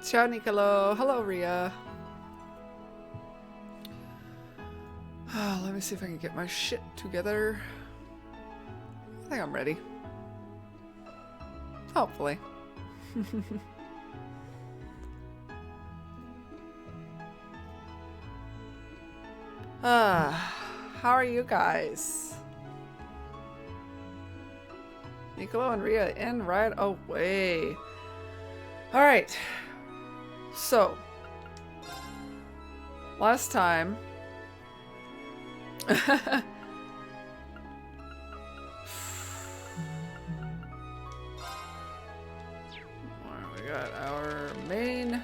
Ciao, Nicolo. Hello, Ria. Let me see if I can get my shit together. I think I'm ready. Hopefully. How are you guys? Nicolo and Ria in right away. Alright. So. Last time. We got our main.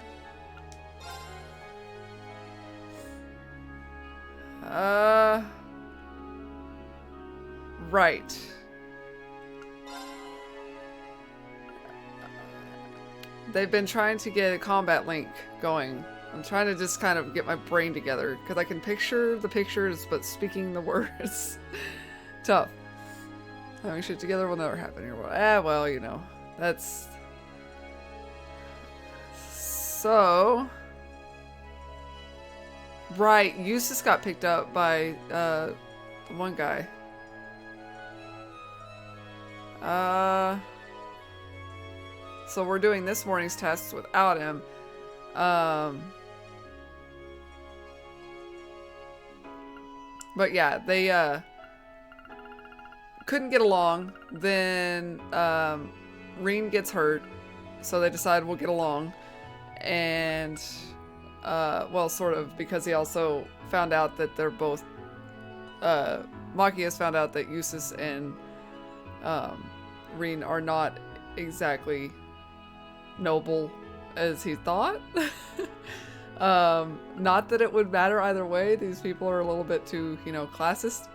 Right. They've been trying to get a combat link going. I'm trying to just kind of get my brain together because I can picture the pictures, but speaking the words, tough. Having shit together will never happen here. Well, you know, that's so. Right, Eustace got picked up by the one guy. So we're doing this morning's tests without him. But yeah, they couldn't get along. Then Reen gets hurt, so they decide we'll get along. And well, sort of, because he also found out that they're both Maki has found out that Eustace and Reen are not exactly noble as he thought. Not that it would matter either way. These people are a little bit too, you know, classist.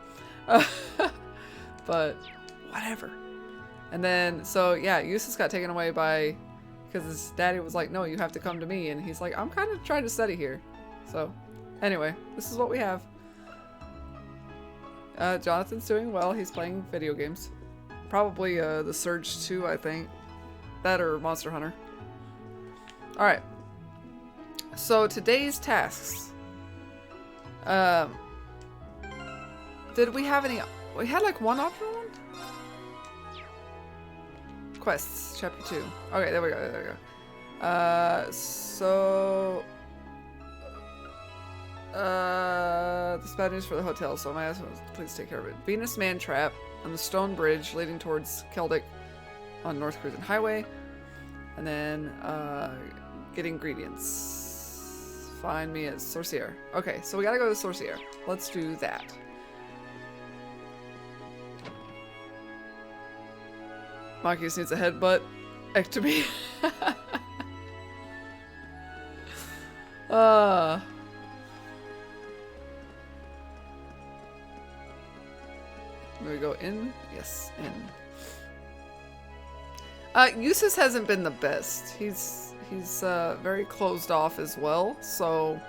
But whatever. And then, so yeah, Eustace got taken away by, because his daddy was like, no, you have to come to me. And he's like, I'm kind of trying to study here. So anyway, this is what we have. Jonathan's doing well. He's playing video games. Probably the Surge 2, I think. That or Monster Hunter. Alright. So today's tasks. Did we have any? We had like one optional one? Quests, chapter 2. Okay, there we go, there we go. So this bad news for the hotel, so my husband, please take care of it. Venus Man Trap on the stone bridge leading towards Keldic on North Cruisin Highway. And then get ingredients. Find me at Sorcier. Okay, so we gotta go to Sorcier. Let's do that. Machius needs a headbutt. Ectomy. There we go. In? Yes, in. Eustace hasn't been the best. He's very closed off as well, so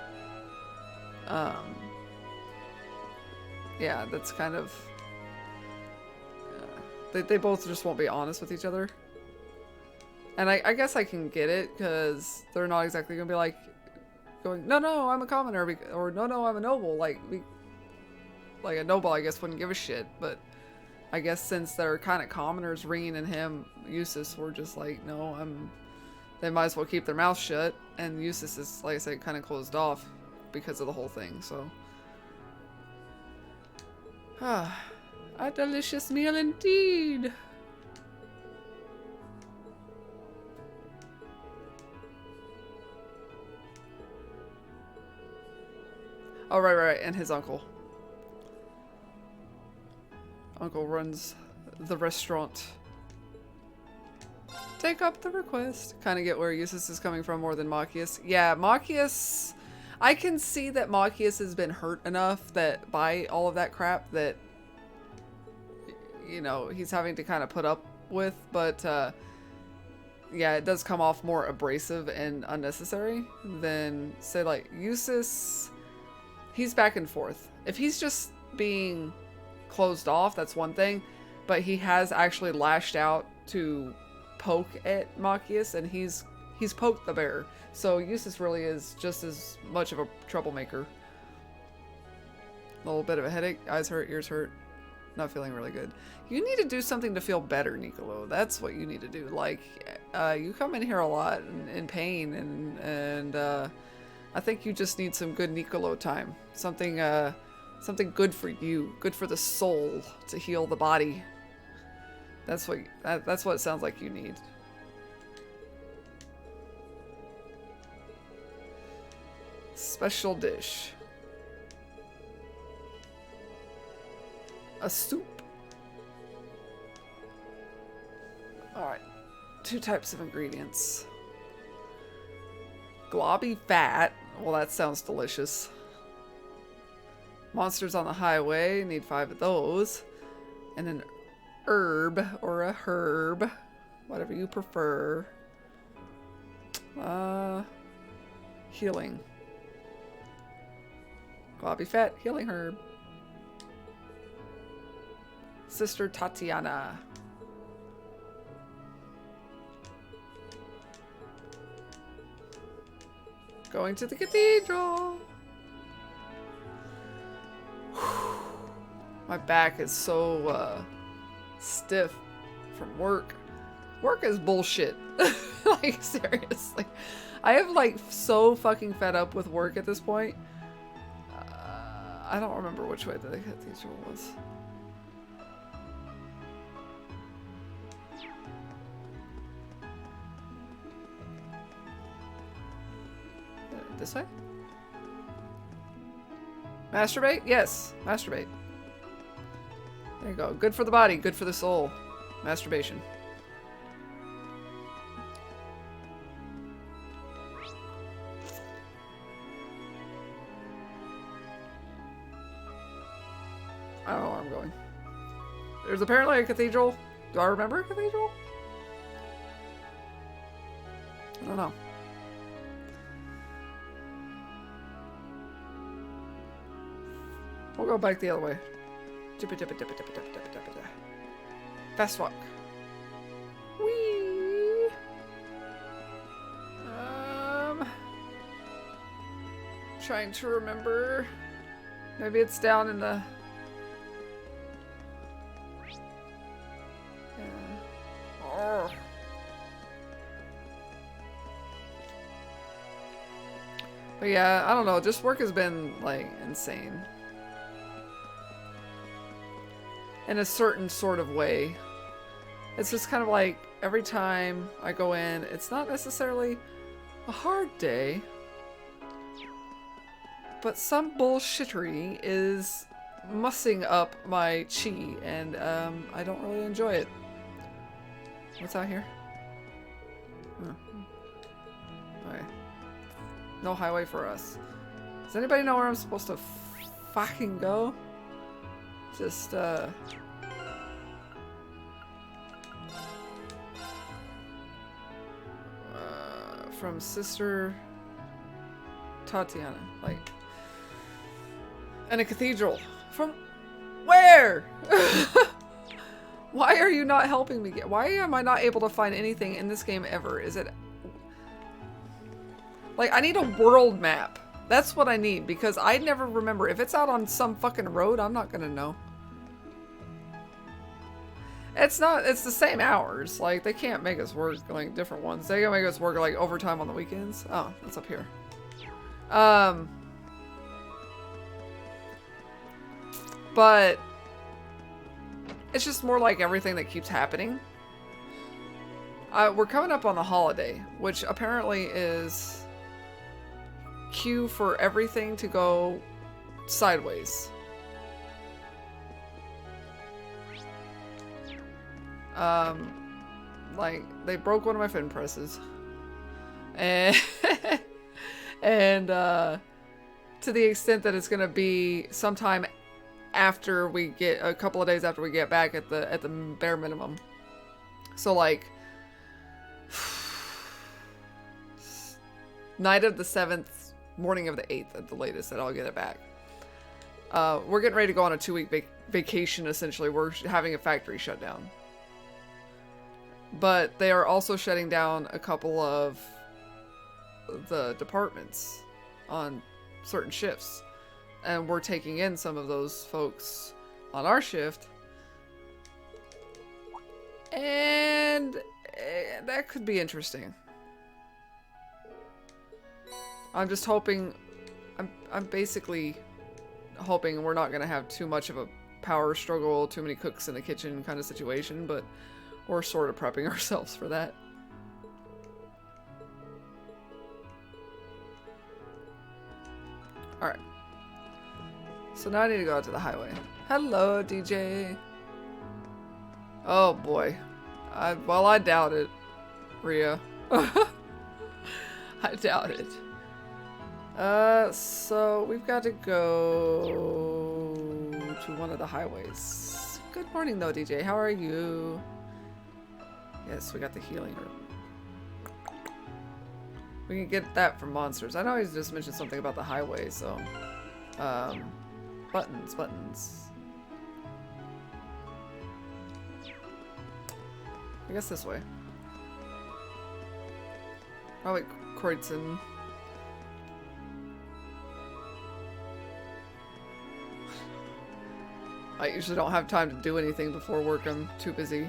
yeah, that's kind of they both just won't be honest with each other. And I guess I can get it, because they're not exactly gonna be like going, no, I'm a commoner, or no, I'm a noble. Like a noble, I guess, wouldn't give a shit. But I guess since they're kind of commoners, Reen and him, Eustace, were just like, no, they might as well keep their mouth shut. And Eustace is, like I said, kind of closed off because of the whole thing. So, a delicious meal indeed. Oh, right, and his uncle. Uncle runs the restaurant. Take up the request. Kind of get where Eustace is coming from more than Machius. Yeah, Machius, I can see that Machius has been hurt enough that by all of that crap that, you know, he's having to kind of put up with. But yeah, it does come off more abrasive and unnecessary than, say, like Eustace. He's back and forth. If he's just being closed off, that's one thing, but he has actually lashed out to poke at Machius, and he's He's poked the bear. So Eustace really is just as much of a troublemaker. A little bit of a headache, eyes hurt, ears hurt. Not feeling really good. You need to do something to feel better, Nicolo. That's what you need to do. Like, you come in here a lot in pain, and I think you just need some good Nicolo time. Something good for you, good for the soul to heal the body. That's what it sounds like you need. Special dish. A soup. Alright. 2 types of ingredients. Globby fat. Well, that sounds delicious. Monsters on the highway. Need 5 of those. And an herb or a herb. Whatever you prefer. Healing. Globby fat. Healing herb. Sister Tatiana. Going to the cathedral. My back is so stiff from work. Work is bullshit. Like, seriously. I am like so fucking fed up with work at this point. I don't remember which way the cathedral was. This way? Masturbate? Yes, masturbate. There you go. Good for the body, good for the soul. Masturbation. I don't know where I'm going. There's apparently a cathedral. Do I remember a cathedral? I don't know. We'll go back the other way. Fast walk. Whee! Trying to remember. Maybe it's down in the... Oh. But yeah, I don't know. Just work has been, like, insane. In a certain sort of way. It's just kind of like every time I go in, it's not necessarily a hard day, but some bullshittery is mussing up my chi, and I don't really enjoy it. What's out here? Oh. Okay. No highway for us. Does anybody know where I'm supposed to fucking go? Just, from Sister Tatiana, like, and a cathedral. From where? Why are you not helping me get? Why am I not able to find anything in this game ever? Is it like I need a world map? That's what I need, because I never remember. If it's out on some fucking road, I'm not gonna know. It's not, it's the same hours. Like, they can't make us work, like, different ones. They can make us work, like, overtime on the weekends. Oh, that's up here. But it's just more like everything that keeps happening. We're coming up on the holiday, which apparently is cue for everything to go sideways. Like, they broke one of my fin presses. And, to the extent that it's gonna be sometime after we get, a couple of days after we get back at the bare minimum. So, like, night of the 7th, morning of the 8th at the latest that I'll get it back. We're getting ready to go on a 2-week vacation, essentially. We're having a factory shut down. But they are also shutting down a couple of the departments on certain shifts. And we're taking in some of those folks on our shift. And that could be interesting. I'm just hoping, I'm basically hoping we're not going to have too much of a power struggle, too many cooks in the kitchen kind of situation, but we're sort of prepping ourselves for that. Alright. So now I need to go out to the highway. Hello, DJ. Oh boy. Well, I doubt it, Rhea. I doubt it. So we've got to go to one of the highways. Good morning though, DJ. How are you? Yes, we got the healing room. We can get that from monsters. I know he just mentioned something about the highway, so buttons. I guess this way. Probably Kreutzen. I usually don't have time to do anything before work. I'm too busy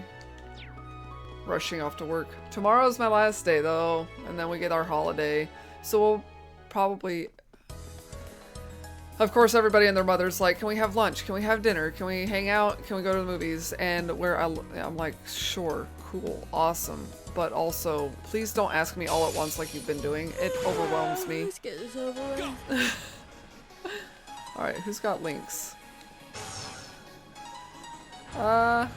rushing off to work. Tomorrow's my last day though, and then we get our holiday. So we'll probably... Of course, everybody and their mother's like, can we have lunch? Can we have dinner? Can we hang out? Can we go to the movies? And I'm like, sure, cool, awesome. But also, please don't ask me all at once like you've been doing. It overwhelms me. Let's get this over with. Alright, who's got links? Sure,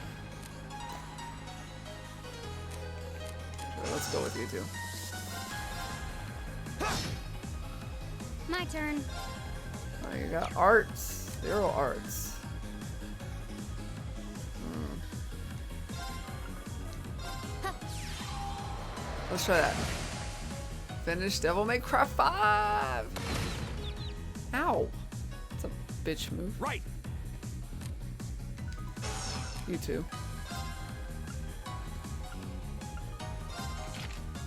let's go with you two. My turn. Oh, you got arts. 0 arts. Let's try that. Finish Devil May Cry 5! Ow! That's a bitch move. Right! You too.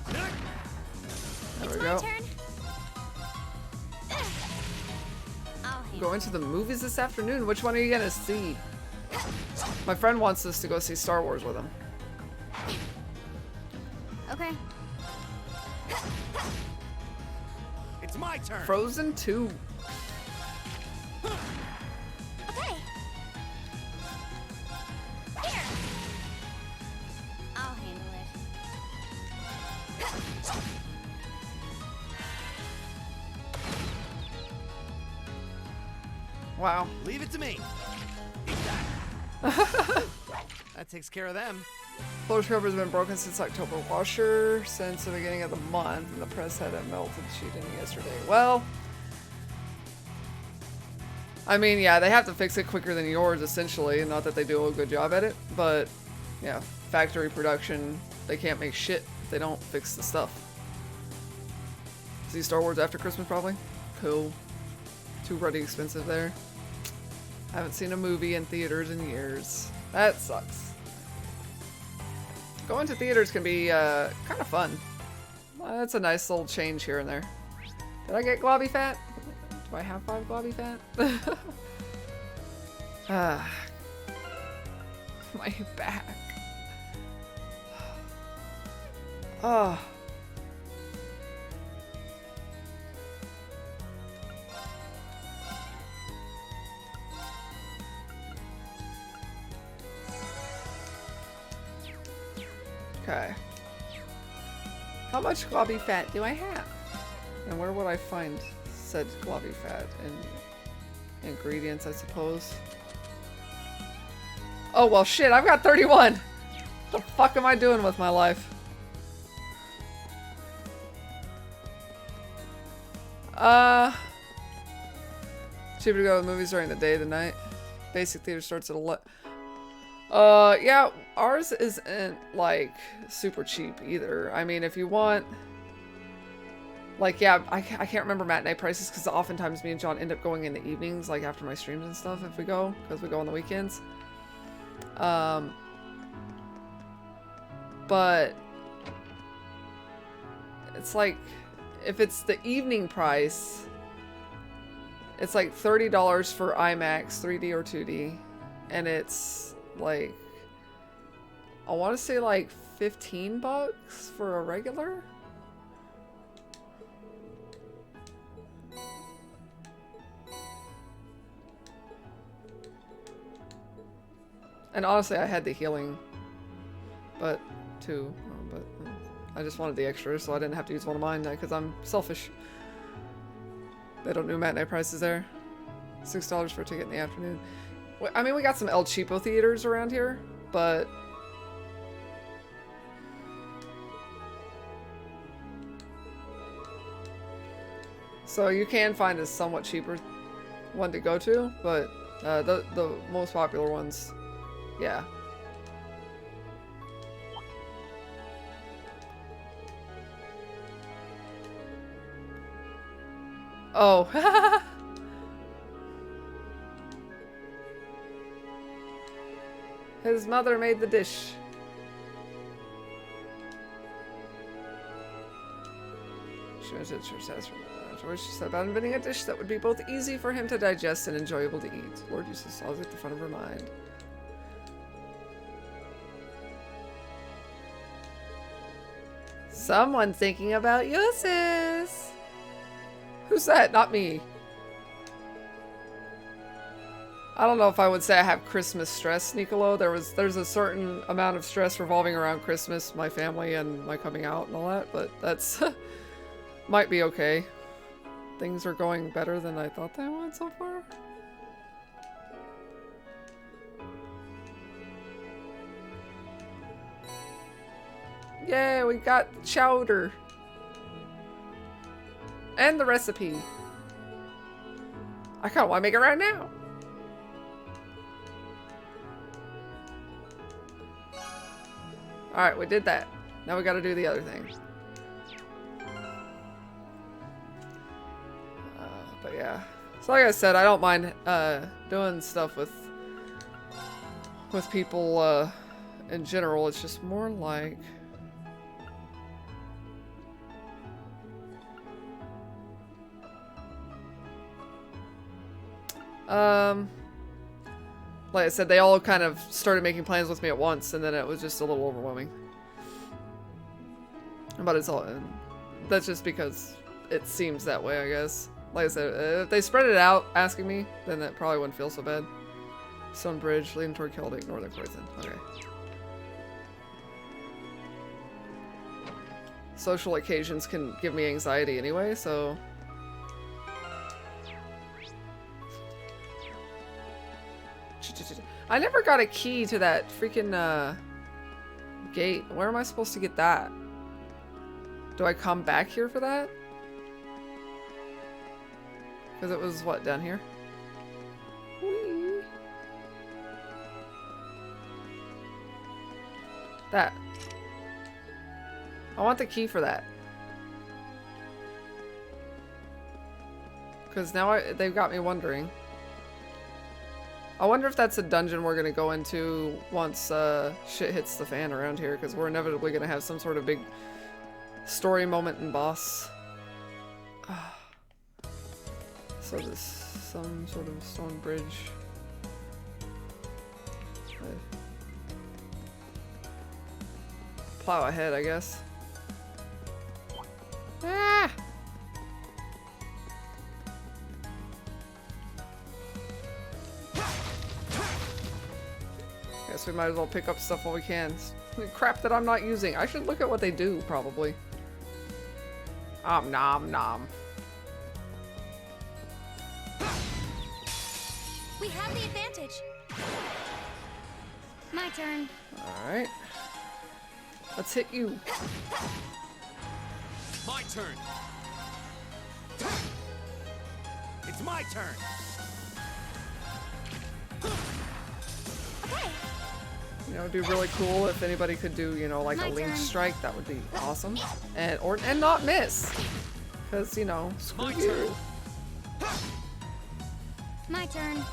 There we go. Turn. Going to the movies this afternoon. Which one are you gonna see? My friend wants us to go see Star Wars with him. Okay. It's my turn. Frozen 2. Okay. Here. I'll handle it. Wow. Leave it to me. Eat that. That takes care of them. Floor scrubber has been broken since October. Washer since the beginning of the month, and the press had a melted sheet in yesterday. Well, I mean, yeah, they have to fix it quicker than yours, essentially. Not that they do a good job at it, but yeah, factory production, they can't make shit if they don't fix the stuff. See Star Wars after Christmas, probably? Cool. Too ruddy expensive there. Haven't seen a movie in theaters in years. That sucks. Going to theaters can be kind of fun. That's a nice little change here and there. Did I get globby fat? Do I have 5 globby fat? My back. Oh. Okay. How much globby fat do I have? And where would I find said globby fat? In ingredients, I suppose. Oh, well, shit, I've got 31! What the fuck am I doing with my life? Cheaper to go to movies during the day than night. Basic theater starts at 11. Yeah, ours isn't, like, super cheap either. I mean, if you want... Like, yeah, I can't remember matinee prices because oftentimes me and John end up going in the evenings, like, after my streams and stuff if we go, because we go on the weekends. But... It's like... if it's the evening price, it's like $30 for IMAX, 3D or 2D. And it's like, I want to say like 15 bucks for a regular. And honestly, I had the healing, but I just wanted the extras, so I didn't have to use one of mine because I'm selfish. They don't do matinee prices there. $6 for a ticket in the afternoon. I mean, we got some El Cheapo theaters around here, but so you can find a somewhat cheaper one to go to, but the most popular ones, yeah. Oh. His mother made the dish. George said about inventing a dish that would be both easy for him to digest and enjoyable to eat. Lord uses always at the front of her mind. Someone thinking about uses. Who's that? Not me. I don't know if I would say I have Christmas stress, Nicolo. There's a certain amount of stress revolving around Christmas, my family, and my coming out and all that, but that's might be okay. Things are going better than I thought they would so far. Yay, we got chowder. And the recipe. I kinda wanna make it right now. Alright, we did that. Now we gotta do the other thing. But yeah. So like I said, I don't mind doing stuff with people in general. It's just more like... like I said, they all kind of started making plans with me at once, and then it was just a little overwhelming. But it's all... That's just because it seems that way, I guess. Like I said, if they spread it out asking me, then that probably wouldn't feel so bad. Stone Bridge, leading toward Celtic, Northern Poison. Okay. Social occasions can give me anxiety anyway, so... I never got a key to that freaking gate. Where am I supposed to get that? Do I come back here for that? Because it was, what, down here? Whee. That. I want the key for that. Because now they've got me wondering. I wonder if that's a dungeon we're gonna go into once shit hits the fan around here, because we're inevitably gonna have some sort of big story moment and boss. So this some sort of stone bridge. Plow ahead, I guess. Ah! Guess we might as well pick up stuff while we can. Crap that I'm not using. I should look at what they do, probably. Nom nom. We have the advantage. My turn. Alright. Let's hit you. My turn. It's my turn. Okay. You know, it'd be really cool if anybody could do, you know, like My a link turn. strike. That would be awesome. And not miss. Because, you know, screw My you. turn. My turn.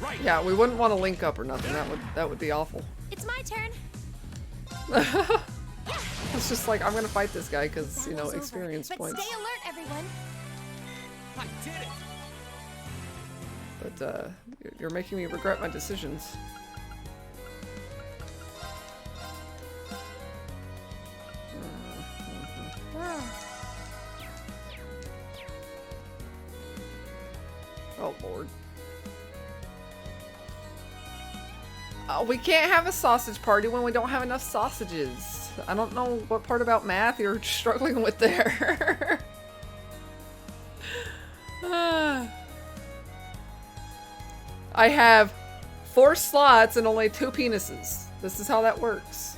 Right. Yeah, we wouldn't want to link up or nothing. That would be awful. It's my turn. It's just like, I'm gonna fight this guy because, you know, Battle's over, experience but points. stay alert, everyone. I did it. But, you're making me regret my decisions. Oh, Lord. We can't have a sausage party when we don't have enough sausages. I don't know what part about math you're struggling with there. I have 4 slots and only 2 penises. This is how that works.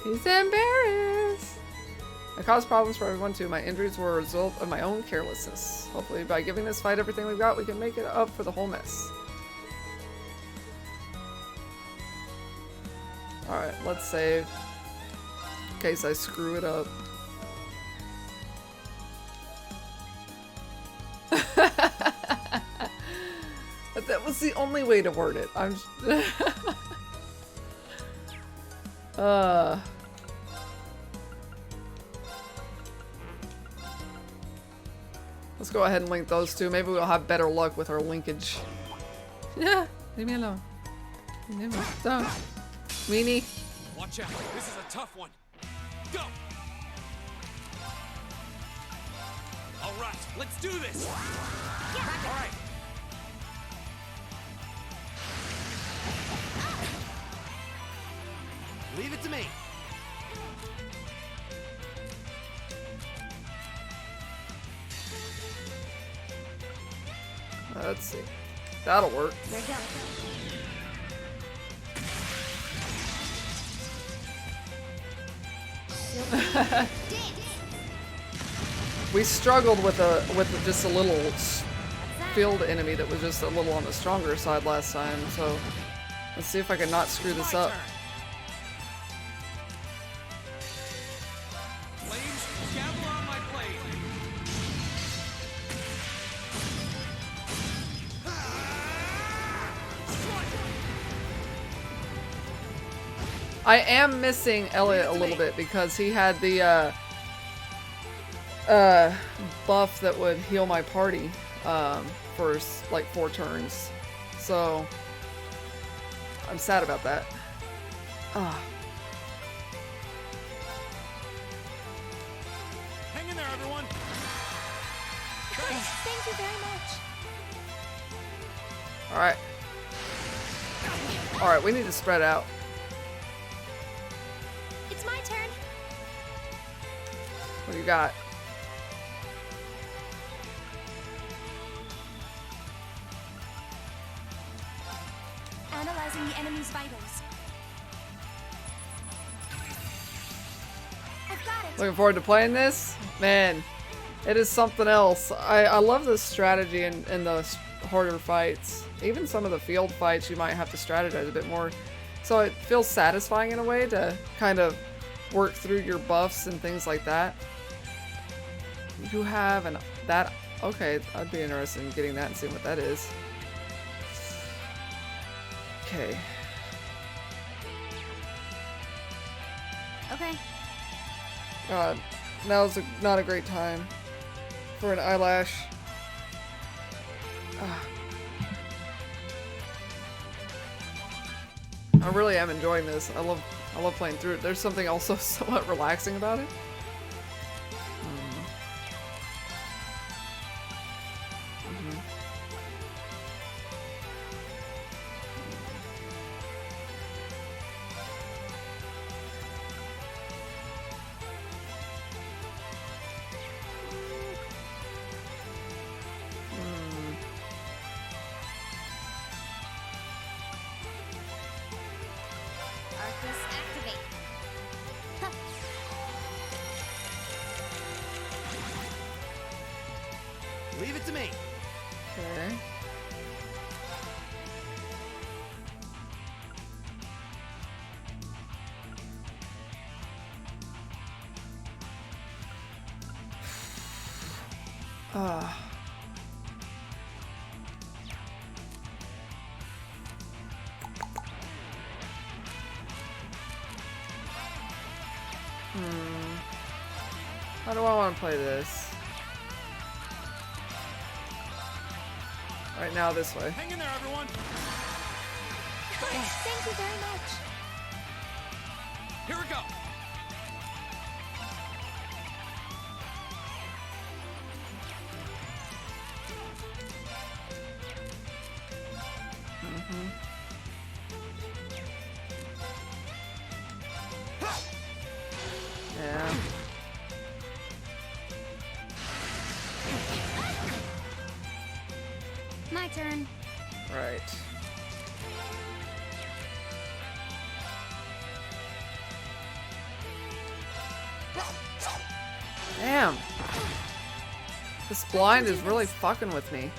He's embarrassed. I caused problems for everyone too. My injuries were a result of my own carelessness. Hopefully by giving this fight everything we've got, we can make it up for the whole mess. Alright, let's save. In case I screw it up. But that was the only way to word it. I'm let's go ahead and link those two. Maybe we'll have better luck with our linkage. Yeah, leave me alone. Leave me alone. Weenie. Watch out. This is a tough one. Go. All right, let's do this. All right. Leave it to me. Let's see. That'll work. There you go. We struggled with just a little field enemy that was just a little on the stronger side last time, so let's see if I can not screw this up. Flames, gavel on my blade. I am missing Elliot a little bit because he had the buff that would heal my party for like 4 turns. So I'm sad about that. Hang in there, everyone. Thank you very much. Alright. Alright, we need to spread out. It's my turn. What do you got? Analyzing the enemy's vitals. I've got it. Looking forward to playing this? Man, it is something else. I love the strategy in the harder fights. Even some of the field fights you might have to strategize a bit more. So it feels satisfying in a way to kind of work through your buffs and things like that. You have that. Okay, I'd be interested in getting that and seeing what that is. Okay. Okay. God, that was not a great time for an eyelash. I really am enjoying this. I love playing through it. There's something also somewhat relaxing about it. Arcus activate. Huh. Leave it to me. Okay. How do I want to play this? Right now, this way. Hang in there, everyone. Thank you very much. Here we go. Yeah. My turn. Right. Damn. This blind is really fucking with me.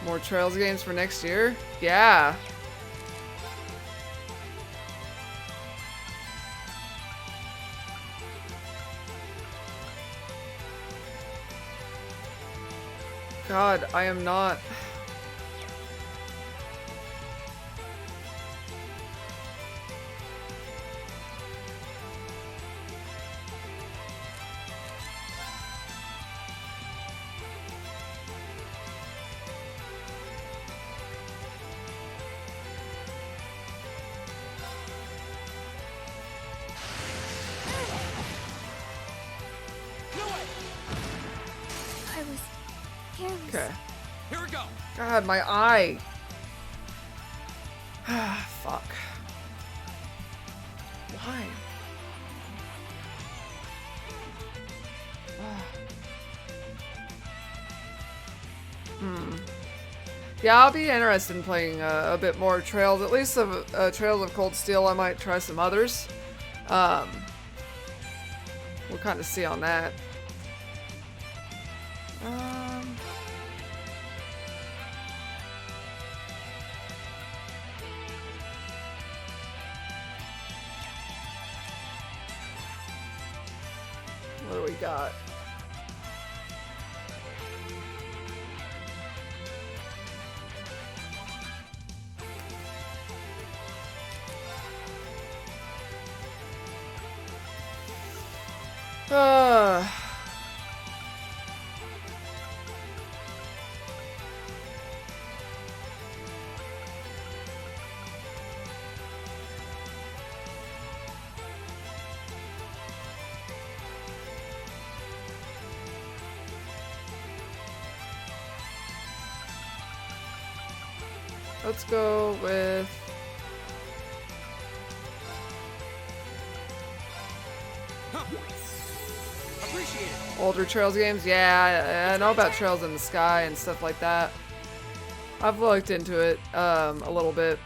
More Trails games for next year? Yeah. God, I am not. No way. I was careless. Okay. Here we go. God, my eye. Fuck. Why? Yeah, I'll be interested in playing a bit more Trails. At least of Trails of Cold Steel. I might try some others. We'll kind of see on that. What do we got? Let's go with Appreciate it. older Trails games. Yeah, I know about Trails in the Sky and stuff like that. I've looked into it a little bit.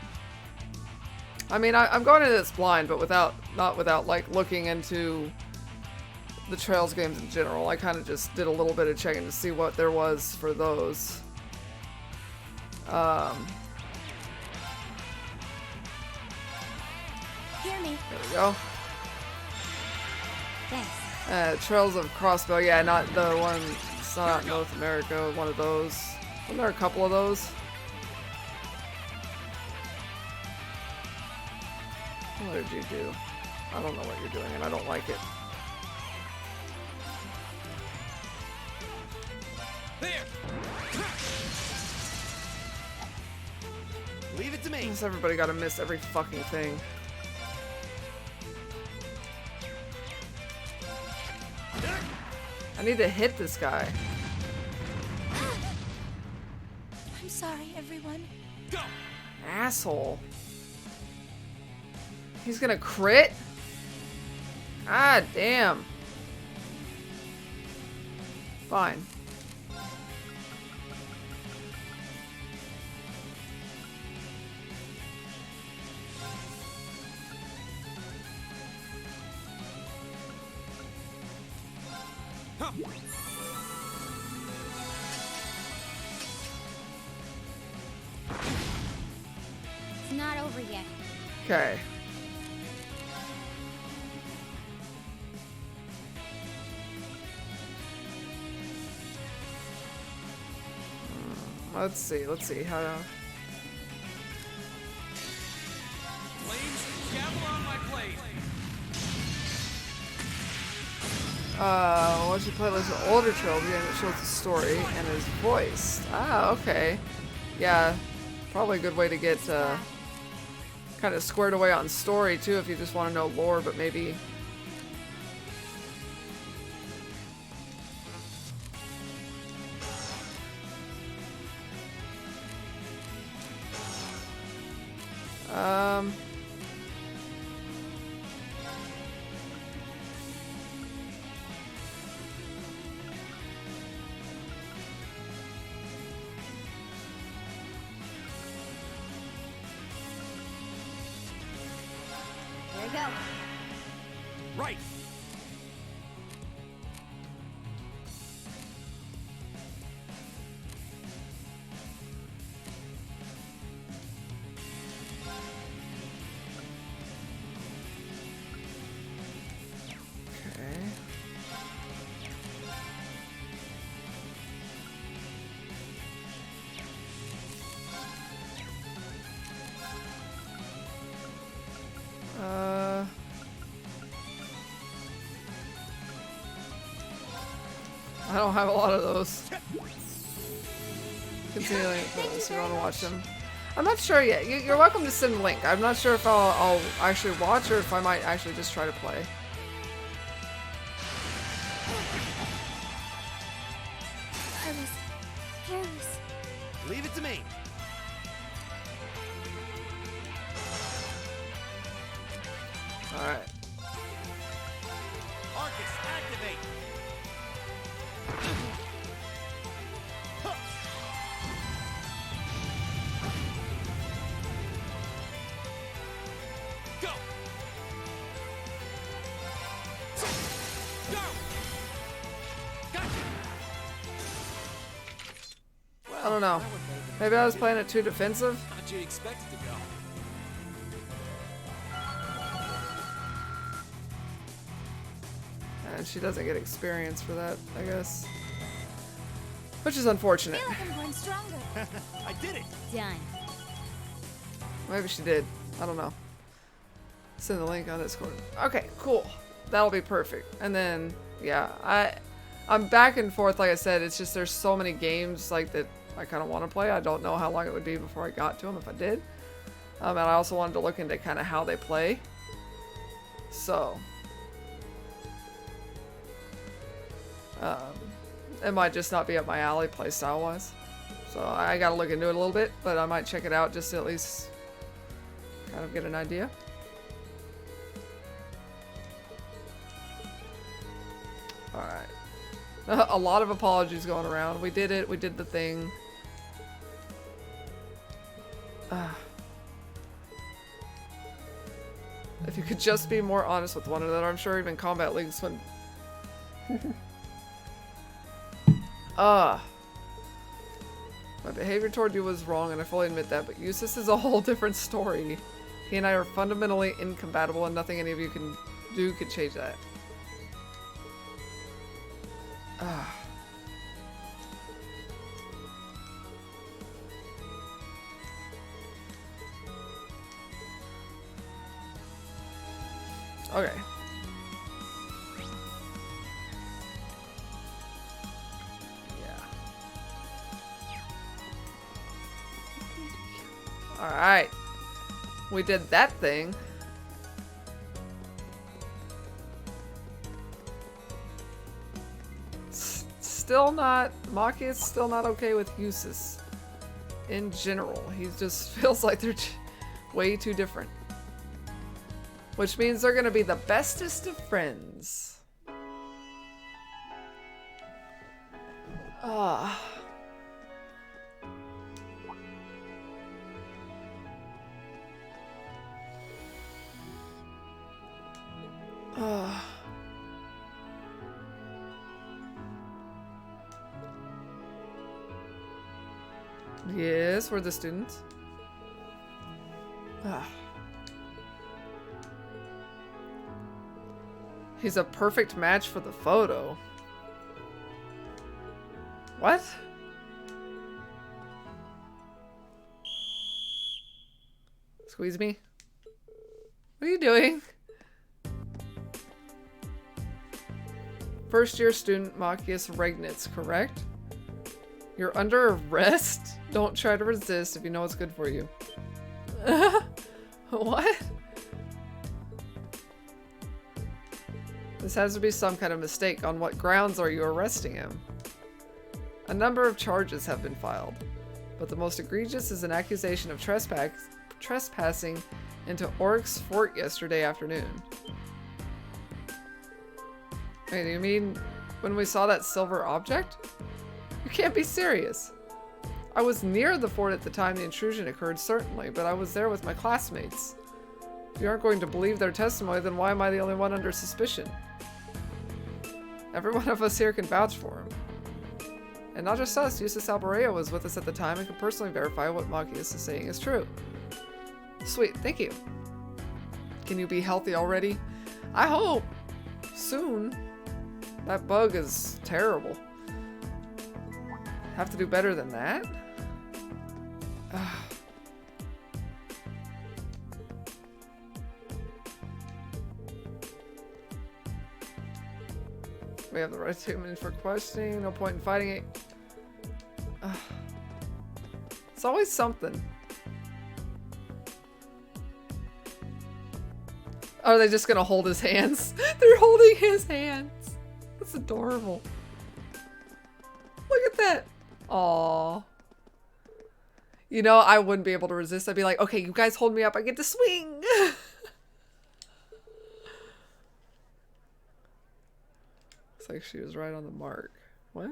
I mean, I'm going into this blind, but not without like looking into the Trails games in general. I kind of just did a little bit of checking to see what there was for those. Hear me. There we go. Thanks. Trails of Crossbow. Yeah, not the one. It's not out in North America. One of those. Wasn't there a couple of those? What did you do? I don't know what you're doing, and I don't like it. There. Leave it to me. Guess everybody gotta miss every fucking thing. I need to hit this guy. I'm sorry, everyone. Go. Asshole. He's gonna crit? God damn. Fine. Huh. It's not over yet. Okay. Let's see how. Flames, gavel on my blade. Once you play this older trilogy and it shows the story and is voiced. Ah, okay. Yeah, probably a good way to get kind of squared away on story too if you just want to know lore, but maybe. There you go. Right. Okay. I don't have a lot of those. Continuing, so you want to watch them. I'm not sure yet. You're welcome to send a link. I'm not sure if I'll actually watch or if I might actually just try to play. I was careless. Leave it to me. All right. Arcus, activate. Go. Go. Gotcha. I don't know. Maybe I was playing it too defensive. How'd you expect it to go? And she doesn't get experience for that, I guess. Which is unfortunate. I feel like I'm going stronger. I did it. Done. Maybe she did. I don't know. Send the link on Discord. Okay, cool. That'll be perfect. And then, yeah, I'm back and forth. Like I said, it's just there's so many games like that I kind of want to play. I don't know how long it would be before I got to them if I did. And I also wanted to look into kind of how they play. So, it might just not be up my alley playstyle wise. So I gotta look into it a little bit, but I might check it out just to at least kind of get an idea. Alright. A lot of apologies going around. We did it. We did the thing. If you could just be more honest with one another, I'm sure even Combat Leagues would... My behavior toward you was wrong and I fully admit that, but Eustace is a whole different story. He and I are fundamentally incompatible and nothing any of you can do could change that. Okay. Alright. We did that thing. Still not... Maki is still not okay with Eustace. In general. He just feels like they're way too different. Which means they're gonna be the bestest of friends. Yes, we're the students. He's a perfect match for the photo. What? Squeeze me. What are you doing? First year student Machias Regnitz, correct? You're under arrest? Don't try to resist if you know what's good for you. What? This has to be some kind of mistake. On what grounds are you arresting him? A number of charges have been filed, but the most egregious is an accusation of trespassing into Oryx Fort yesterday afternoon. Wait, do you mean when we saw that silver object? You can't be serious. I was near the fort at the time the intrusion occurred, certainly, but I was there with my classmates. If you aren't going to believe their testimony, then why am I the only one under suspicion? Every one of us here can vouch for him. And not just us, Eustace Alborea was with us at the time and can personally verify what Machias is saying is true. Sweet, thank you. Can you be healthy already? I hope. Soon. That bug is terrible. Have to do better than that? We have the right to 2 minutes for questioning. No point in fighting it. It's always something. Are they just gonna hold his hands? They're holding his hands. That's adorable. Look at that. Aww. You know, I wouldn't be able to resist. I'd be like, okay, you guys hold me up. I get to swing. It's like she was right on the mark. What?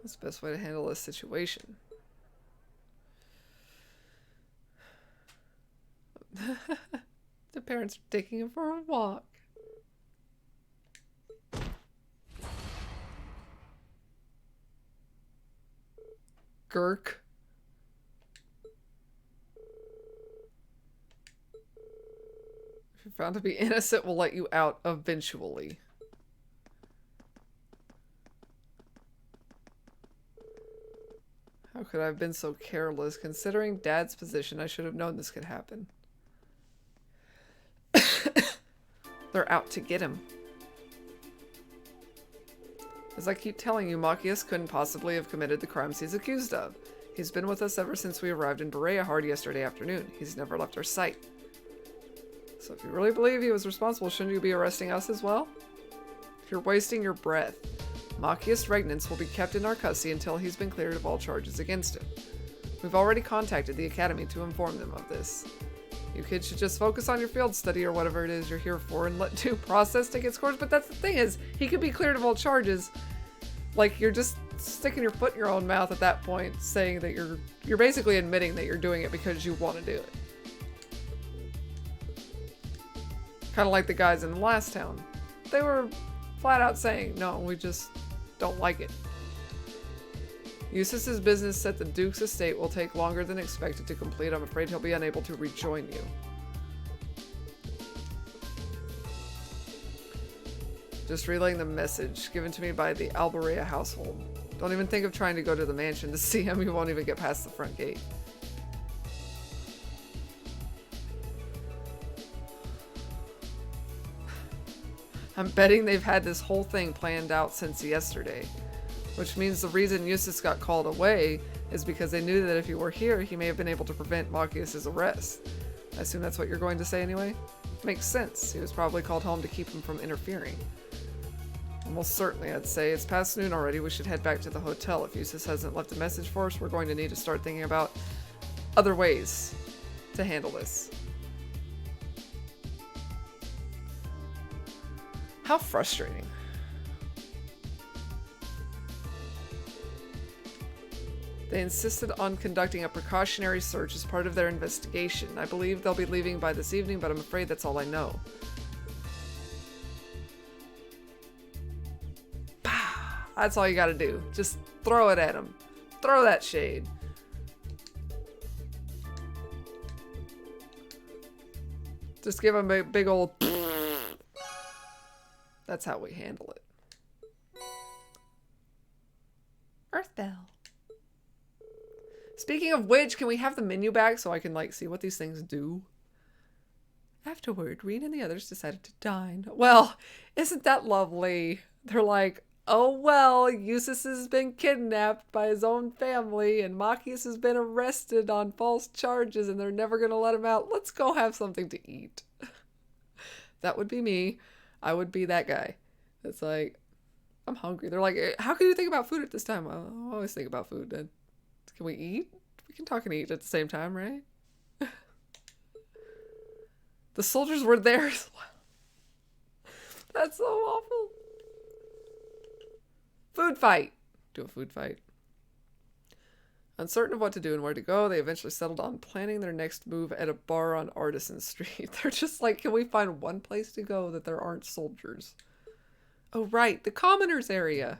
What's the best way to handle this situation? The parents are taking him for a walk. Gurk. If you're found to be innocent, we'll let you out eventually. How could I have been so careless? Considering Dad's position, I should have known this could happen. They're out to get him. As I keep telling you, Machias couldn't possibly have committed the crimes he's accused of. He's been with us ever since we arrived in Berea yesterday afternoon. He's never left our sight. So if you really believe he was responsible, shouldn't you be arresting us as well? You're wasting your breath. Machias Regnitz will be kept in our custody until he's been cleared of all charges against him. We've already contacted the Academy to inform them of this. You kids should just focus on your field study or whatever it is you're here for and let due process take its course. But that's the thing is, he could be cleared of all charges. Like, you're just sticking your foot in your own mouth at that point, saying that you're basically admitting that you're doing it because you want to do it. Kind of like the guys in the last town. They were flat out saying, no, we just don't like it. Eustace's business at the Duke's estate will take longer than expected to complete. I'm afraid he'll be unable to rejoin you. Just relaying the message given to me by the Alborea household. Don't even think of trying to go to the mansion to see him. You won't even get past the front gate. I'm betting they've had this whole thing planned out since yesterday. Which means the reason Eustace got called away is because they knew that if he were here, he may have been able to prevent Machias' arrest. I assume that's what you're going to say anyway? Makes sense. He was probably called home to keep him from interfering. Almost certainly, I'd say. It's past noon already. We should head back to the hotel. If Eustace hasn't left a message for us, we're going to need to start thinking about other ways to handle this. How frustrating. They insisted on conducting a precautionary search as part of their investigation. I believe they'll be leaving by this evening, but I'm afraid that's all I know. That's all you gotta do. Just throw it at them. Throw that shade. Just give them a big old... That's how we handle it. Speaking of which, can we have the menu back so I can like see what these things do? Afterward, Reen and the others decided to dine. Well, isn't that lovely? They're like, oh well, Eustace has been kidnapped by his own family and Machias has been arrested on false charges and they're never going to let him out. Let's go have something to eat. That would be me. I would be that guy. It's like, I'm hungry. They're like, how can you think about food at this time? Well, I always think about food then. Can we eat? We can talk and eat at the same time, right? The soldiers were there as well. That's so awful. Food fight. Do a food fight. Uncertain of what to do and where to go, they eventually settled on planning their next move at a bar on Artisan Street. They're just like, can we find one place to go that there aren't soldiers? Oh, right. The commoners area.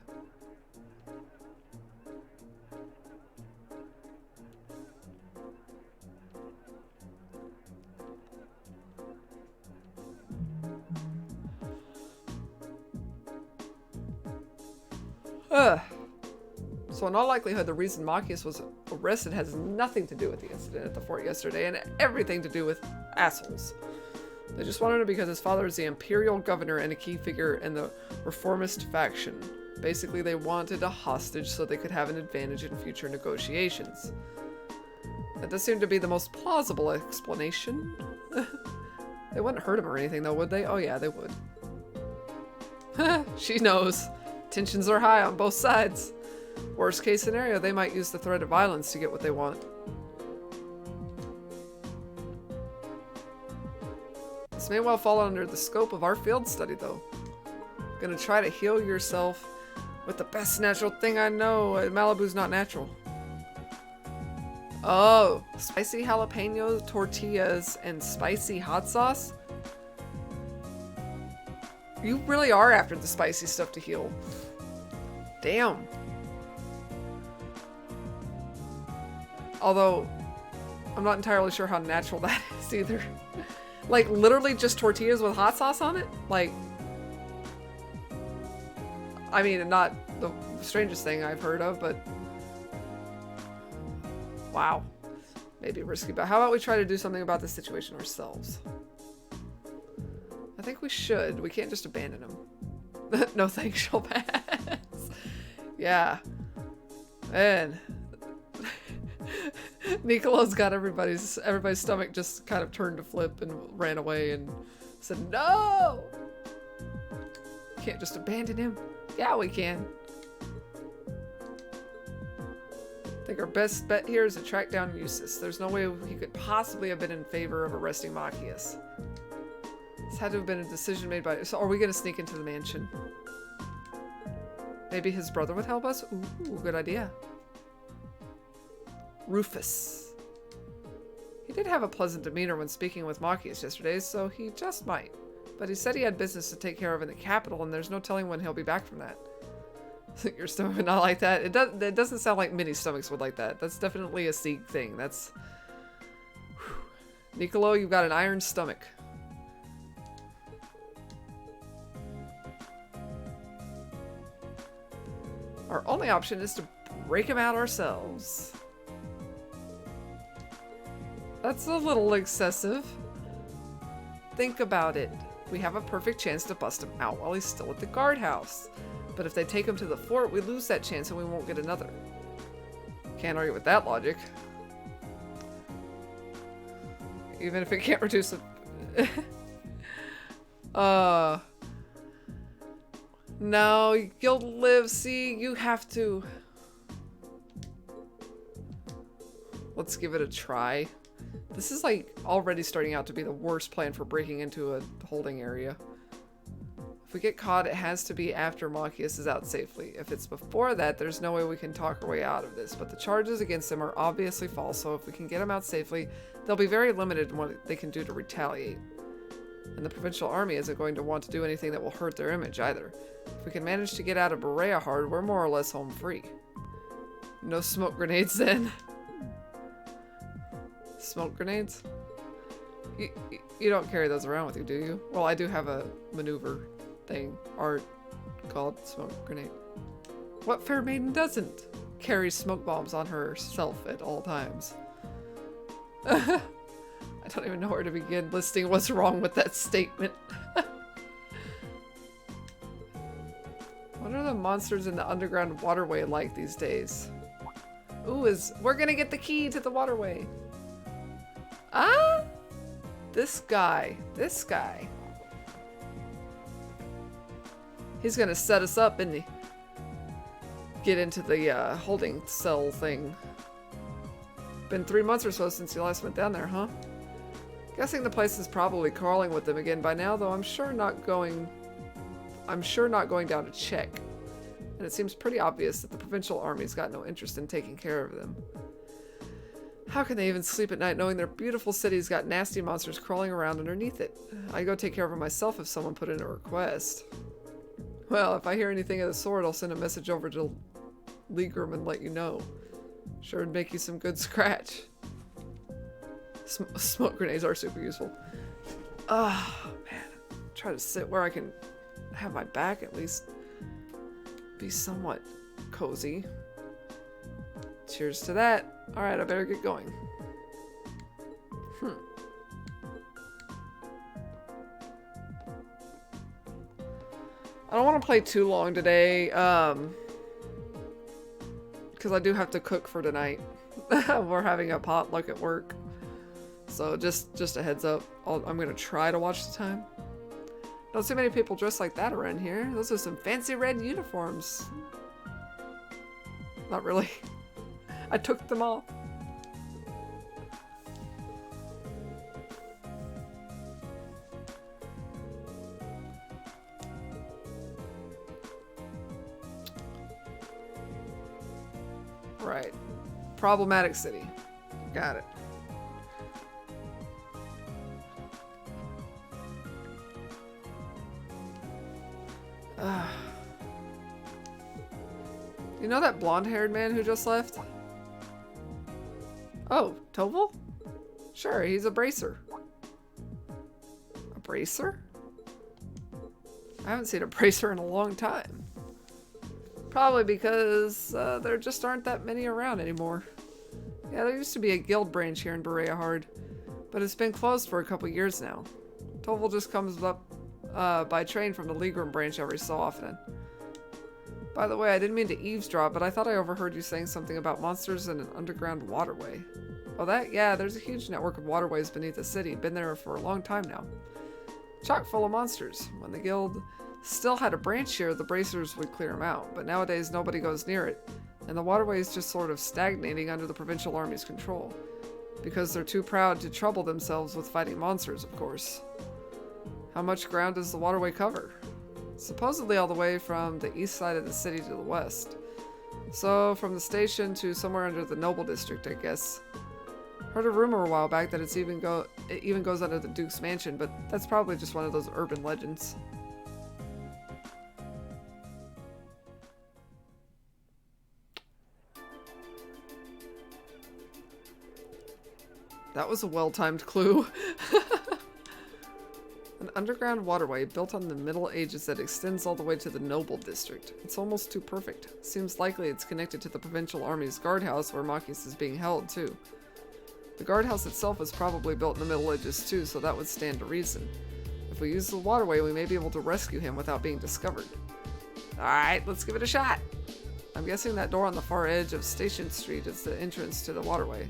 So in all likelihood, the reason Machias was arrested has nothing to do with the incident at the fort yesterday and everything to do with assholes. They just wanted him because his father is the imperial governor and a key figure in the reformist faction. Basically, they wanted a hostage so they could have an advantage in future negotiations. That does seem to be the most plausible explanation. They wouldn't hurt him or anything though, would they? Oh yeah, they would. She knows. Tensions are high on both sides. Worst case scenario, they might use the threat of violence to get what they want. This may well fall under the scope of our field study though. Gonna try to heal yourself with the best natural thing I know. Malibu's not natural. Oh, spicy jalapeno tortillas and spicy hot sauce? You really are after the spicy stuff to heal. Damn. Although, I'm not entirely sure how natural that is either. Like, literally just tortillas with hot sauce on it? Like, I mean, not the strangest thing I've heard of, but wow. Maybe risky, but how about we try to do something about this situation ourselves? I think we should. We can't just abandon him. No thanks, she'll pass. Yeah. Man. Nicolo's got everybody's stomach just kind of turned to flip and ran away and said, no! Can't just abandon him. Yeah, we can. I think our best bet here is to track down Eustace. There's no way he could possibly have been in favor of arresting Machias. This had to have been a decision made by... So are we going to sneak into the mansion? Maybe his brother would help us? Ooh, good idea. Rufus. He did have a pleasant demeanor when speaking with Machias yesterday, so he just might. But he said he had business to take care of in the capital, and there's no telling when he'll be back from that. Your stomach would not like that? It doesn't sound like many stomachs would like that. That's definitely a Sieg thing. That's... Whew. Nicolo, you've got an iron stomach. Our only option is to break him out ourselves. That's a little excessive. Think about it. We have a perfect chance to bust him out while he's still at the guardhouse. But if they take him to the fort, we lose that chance and we won't get another. Can't argue with that logic. Even if it can't reduce it. No, you'll live. See, you have to. Let's give it a try. This is like already starting out to be the worst plan for breaking into a holding area. If we get caught, it has to be after Machias is out safely. If it's before that, there's no way we can talk our way out of this. But the charges against him are obviously false, so if we can get him out safely, they'll be very limited in what they can do to retaliate. And the provincial army isn't going to want to do anything that will hurt their image either. If we can manage to get out of Berea hard, we're more or less home free. No smoke grenades then. Smoke grenades? You don't carry those around with you, do you? Well, I do have a maneuver thing, art, called smoke grenade. What fair maiden doesn't? carries smoke bombs on herself at all times. I don't even know where to begin listing what's wrong with that statement. What are the monsters in the underground waterway like these days? Ooh, we're gonna get the key to the waterway. Ah! This guy. He's gonna set us up, isn't he? Get into the holding cell thing. Been 3 months or so since you last went down there, huh? Guessing the place is probably crawling with them again by now, though I'm sure not going down to check. And it seems pretty obvious that the provincial army's got no interest in taking care of them. How can they even sleep at night knowing their beautiful city's got nasty monsters crawling around underneath it? I'd go take care of them myself if someone put in a request. Well, if I hear anything of the sort, I'll send a message over to Legram and let you know. Sure would make you some good scratch. Smoke grenades are super useful. Ah, man. Try to sit where I can have my back at least be somewhat cozy. Cheers to that. Alright, I better get going. I don't want to play too long today, because I do have to cook for tonight. We're having a potluck at work. So just a heads up, I'm going to try to watch the time. Don't see many people dressed like that around here. Those are some fancy red uniforms. Not really. I took them off. Right. Problematic city. Got it. You know that blonde-haired man who just left? Oh, Toval? Sure, he's a bracer. A bracer? I haven't seen a bracer in a long time. Probably because there just aren't that many around anymore. Yeah, there used to be a guild branch here in Berea Hard, but it's been closed for a couple years now. Toval just comes up by train from the Legram branch every so often. By the way, I didn't mean to eavesdrop, but I thought I overheard you saying something about monsters in an underground waterway. Oh, yeah, there's a huge network of waterways beneath the city. Been there for a long time now. Chock full of monsters. When the guild still had a branch here, the bracers would clear them out, but nowadays nobody goes near it, and the waterway is just sort of stagnating under the provincial army's control. Because they're too proud to trouble themselves with fighting monsters, of course. How much ground does the waterway cover? Supposedly all the way from the east side of the city to the west. So from the station to somewhere under the Noble District, I guess. Heard a rumor a while back that it even goes under the Duke's mansion, but that's probably just one of those urban legends. That was a well-timed clue. An underground waterway built on the Middle Ages that extends all the way to the Noble District. It's almost too perfect. Seems likely it's connected to the Provincial Army's guardhouse where Machias is being held, too. The guardhouse itself was probably built in the Middle Ages, too, so that would stand to reason. If we use the waterway, we may be able to rescue him without being discovered. Alright, let's give it a shot! I'm guessing that door on the far edge of Station Street is the entrance to the waterway.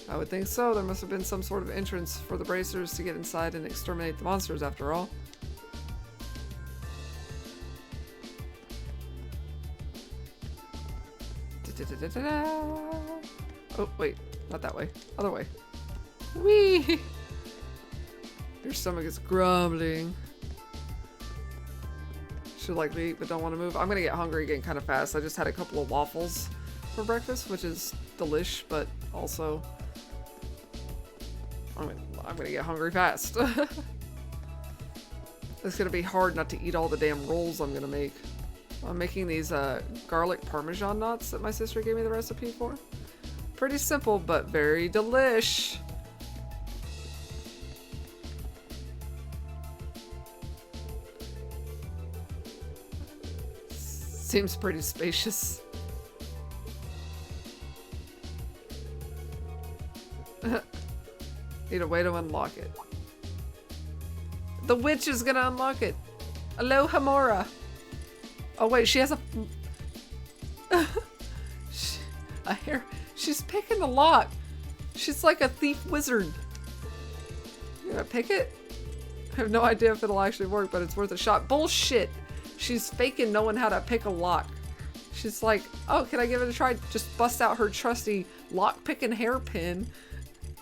I would think so. There must have been some sort of entrance for the bracers to get inside and exterminate the monsters after all. Oh, wait. Not that way. Other way. Whee! Your stomach is grumbling. Should likely eat but don't want to move. I'm gonna get hungry again kind of fast. I just had a couple of waffles for breakfast, which is delish, but also I'm gonna get hungry fast. It's gonna be hard not to eat all the damn rolls I'm gonna make. I'm making these garlic parmesan knots that my sister gave me the recipe for. Pretty simple, but very delish. Seems pretty spacious. need a way to unlock it. The witch is gonna unlock it. Aloha Mora. Oh wait, she has a hair. She's picking the lock. She's like a thief wizard. You gonna pick it? I have no idea if it'll actually work, but it's worth a shot. Bullshit. She's faking knowing how to pick a lock. She's like, oh, can I give it a try? Just bust out her trusty lock-picking hairpin,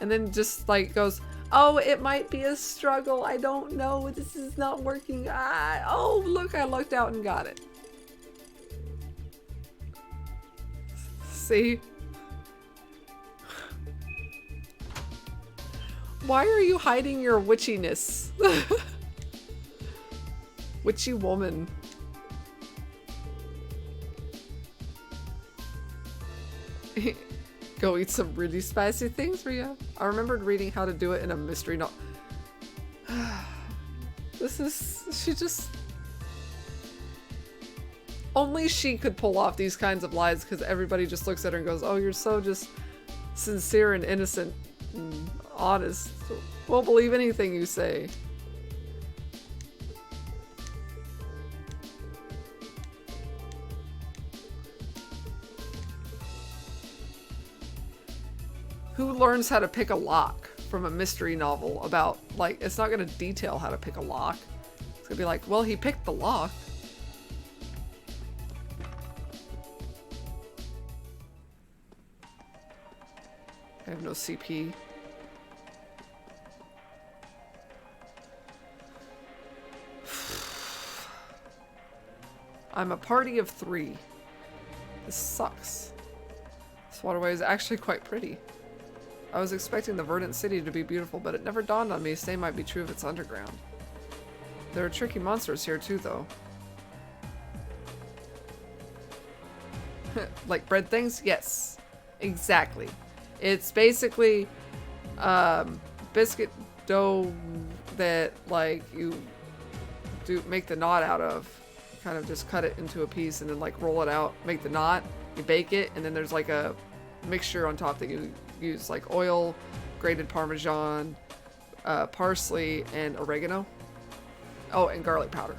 and then just like goes, oh, it might be a struggle. I don't know. This is not working. Oh, look, I lucked out and got it. See? Why are you hiding your witchiness? Witchy woman. Go eat some really spicy things for you. I remembered reading how to do it in a mystery novel. She just... Only she could pull off these kinds of lies because everybody just looks at her and goes, oh, you're so just sincere and innocent and honest. Won't believe anything you say. Who learns how to pick a lock from a mystery novel about, like, it's not going to detail how to pick a lock. It's going to be like, well, he picked the lock. I have no CP. I'm a party of 3. This sucks. This waterway is actually quite pretty. I was expecting the verdant city to be beautiful, but it never dawned on me same might be true if it's underground. There are tricky monsters here too, though. Like bread things? Yes. Exactly. It's basically biscuit dough that like you make the knot out of. Kind of just cut it into a piece and then like roll it out, make the knot, you bake it, and then there's like a mixture on top that you use, like oil, grated Parmesan, parsley, and oregano. Oh, and garlic powder,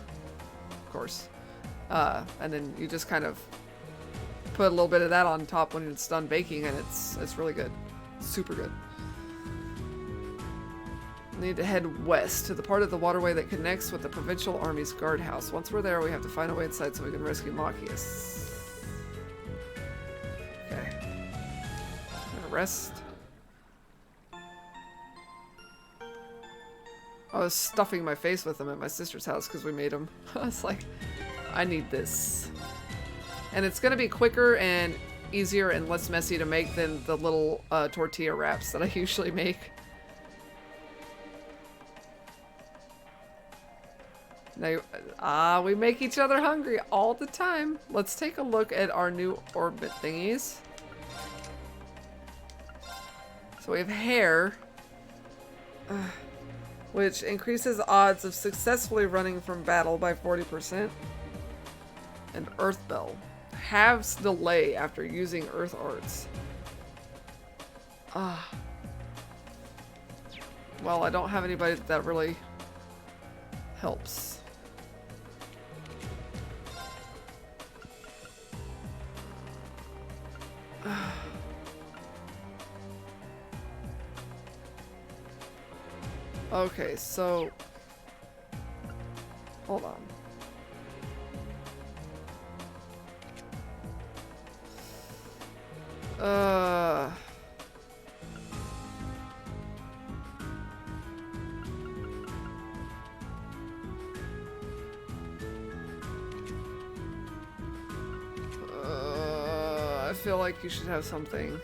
of course. And then you just kind of put a little bit of that on top when it's done baking, and it's really good. Super good. Need to head west to the part of the waterway that connects with the Provincial Army's guardhouse. Once we're there, we have to find a way inside so we can rescue Machias. Okay. I'm gonna rest. I was stuffing my face with them at my sister's house because we made them. I was like, I need this. And it's gonna be quicker and easier and less messy to make than the little tortilla wraps that I usually make. Now, we make each other hungry all the time. Let's take a look at our new orbit thingies. So we have hair, which increases odds of successfully running from battle by 40%. And Earth Bell halves delay after using Earth Arts. Well, I don't have anybody that really helps. Okay, so hold on. I feel like you should have something.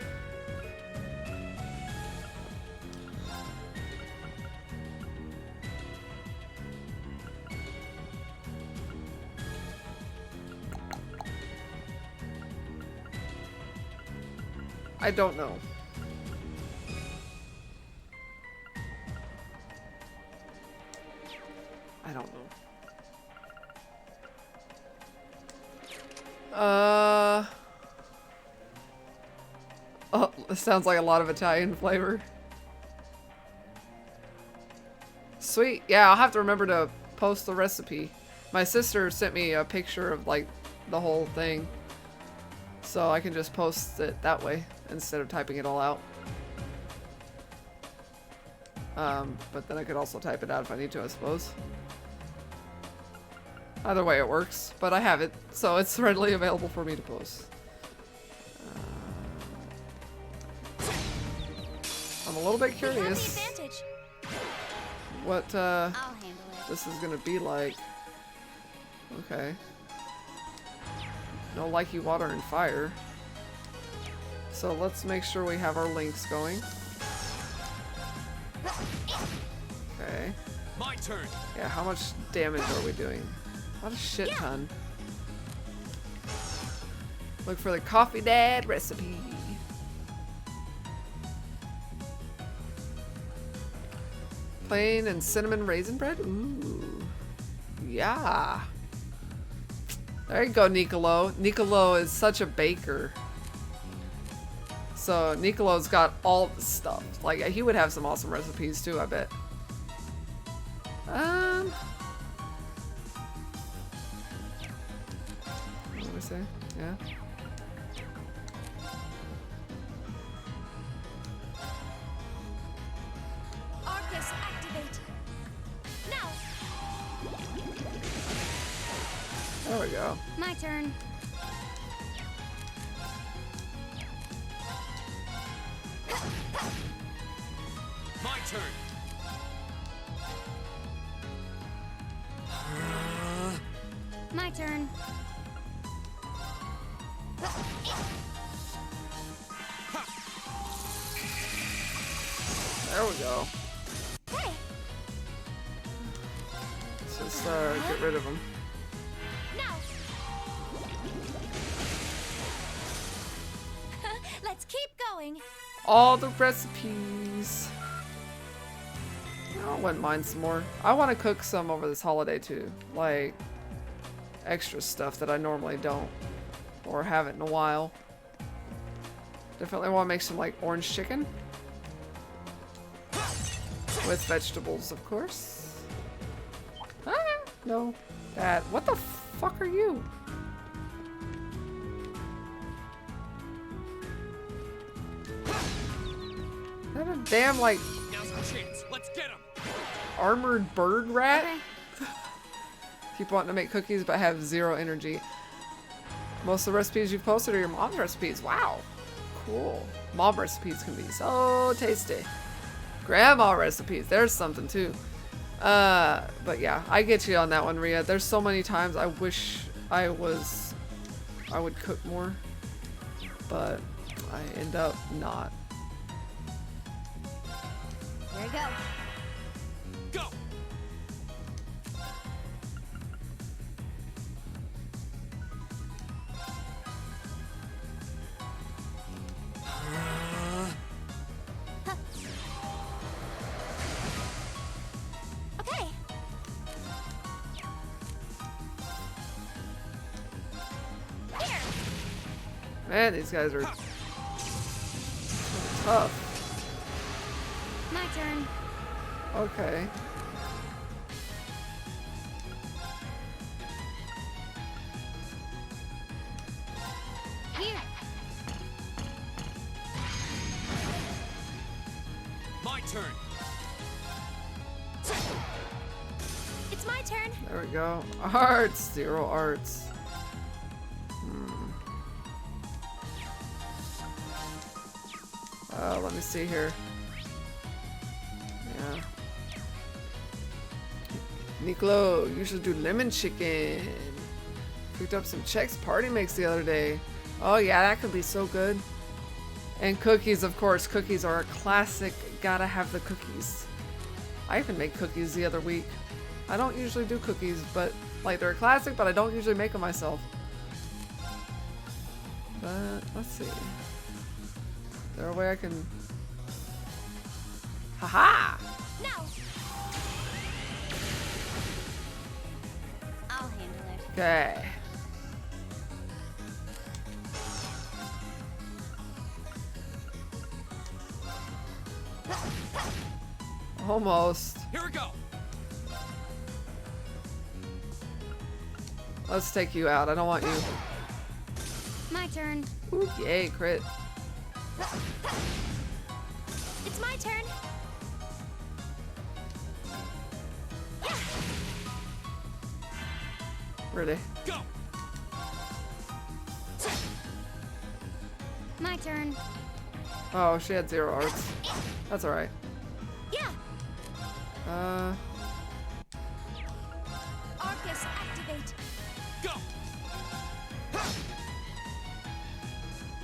I don't know. I don't know. Oh, this sounds like a lot of Italian flavor. Sweet. Yeah, I'll have to remember to post the recipe. My sister sent me a picture of like the whole thing. So I can just post it that way instead of typing it all out. But then I could also type it out if I need to, I suppose. Either way it works, but I have it, so it's readily available for me to post. I'm a little bit curious what I'll handle it. this is gonna be like. Okay. No likey water and fire. So let's make sure we have our links going. Okay. My turn. Yeah, how much damage are we doing? Not a shit ton. Look for the Coffee Dad recipe. Plain and cinnamon raisin bread? Ooh. Yeah. There you go, Nicolo. Nicolo is such a baker. So Nicolo's got all the stuff. Like, he would have some awesome recipes too, I bet. What do we say? Yeah. Arcus, activate. Now. There we go. My turn. My turn. My turn. There we go. Hey. Let's just get rid of him. Now. Let's keep going. All the recipes. I wouldn't mind some more. I want to cook some over this holiday too. Like extra stuff that I normally don't or haven't in a while. Definitely want to make some like orange chicken. With vegetables, of course. Ah, no. That. What the fuck are you? Is that a damn, like, Now's our chance. Let's get him. armored bird rat? Okay. Keep wanting to make cookies but have zero energy. Most of the recipes you've posted are your mom's recipes. Wow. Cool. Mom recipes can be so tasty. Grandma recipes. There's something too. But yeah, I get you on that one, Rhea. There's so many times I wish I would cook more, but I end up not. Here we go. Go. Okay. Here. Man, these guys are tough. My turn. Okay. Here. My turn. It's my turn. There we go. Arts. 0 arts. Let me see here. Yeah. Nicolo, you should do lemon chicken. Picked up some Chex Party Mix the other day. Oh yeah, that could be so good. And cookies, of course. Cookies are a classic. Gotta have the cookies. I even made cookies the other week. I don't usually do cookies, but like they're a classic, but I don't usually make them myself. But let's see. Is there a way I can... Haha! Now. I'll handle it. Okay. Almost. Here we go. Let's take you out. I don't want you. My turn. Ooh, yay, crit. It's my turn. Yeah. Really? Go. My turn. Oh, she had 0 arts. That's alright. Yeah. Arcus, activate. Go.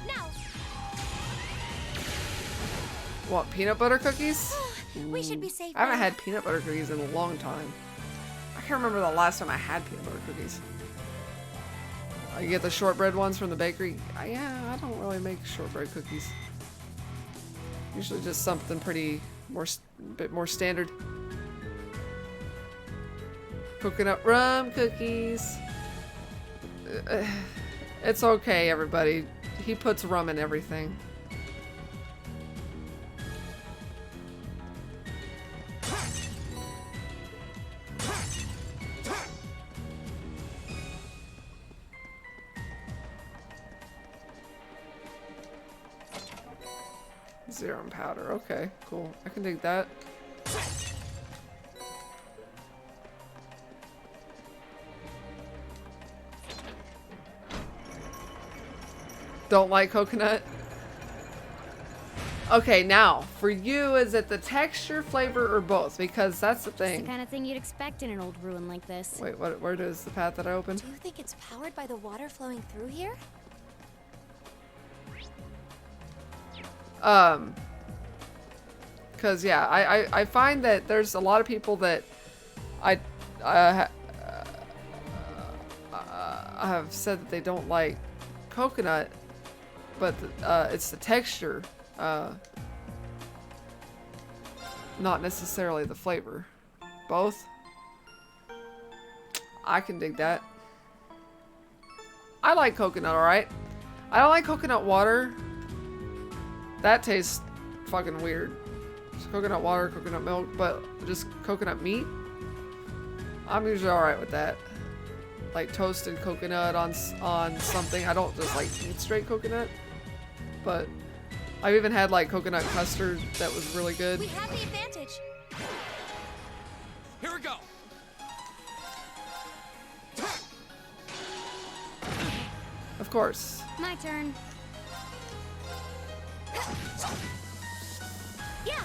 Now. What, peanut butter cookies? We should be safe. I haven't now. had peanut butter cookies in a long time. I can't remember the last time I had peanut butter cookies. You get the shortbread ones from the bakery? Yeah, I don't really make shortbread cookies. Usually just something pretty bit more standard. Coconut rum cookies. It's okay, everybody. He puts rum in everything. Serum powder. Okay, cool. I can dig that. Don't like coconut? Okay, now, for you, is it the texture, flavor, or both? Because that's the It's the thing. kind of thing you'd expect in an old ruin like this. Wait, where does the path that I opened? Do you think it's powered by the water flowing through here? Because, yeah, I find that there's a lot of people that I have said that they don't like coconut, but it's the texture, not necessarily the flavor. Both? I can dig that. I like coconut, alright? I don't like coconut water. That tastes fucking weird. It's coconut water, coconut milk, but just coconut meat? I'm usually alright with that. Like toasted coconut on something. I don't just like eat straight coconut. But I've even had like coconut custard that was really good. We have the advantage. Here we go. Of course. My turn. Yeah.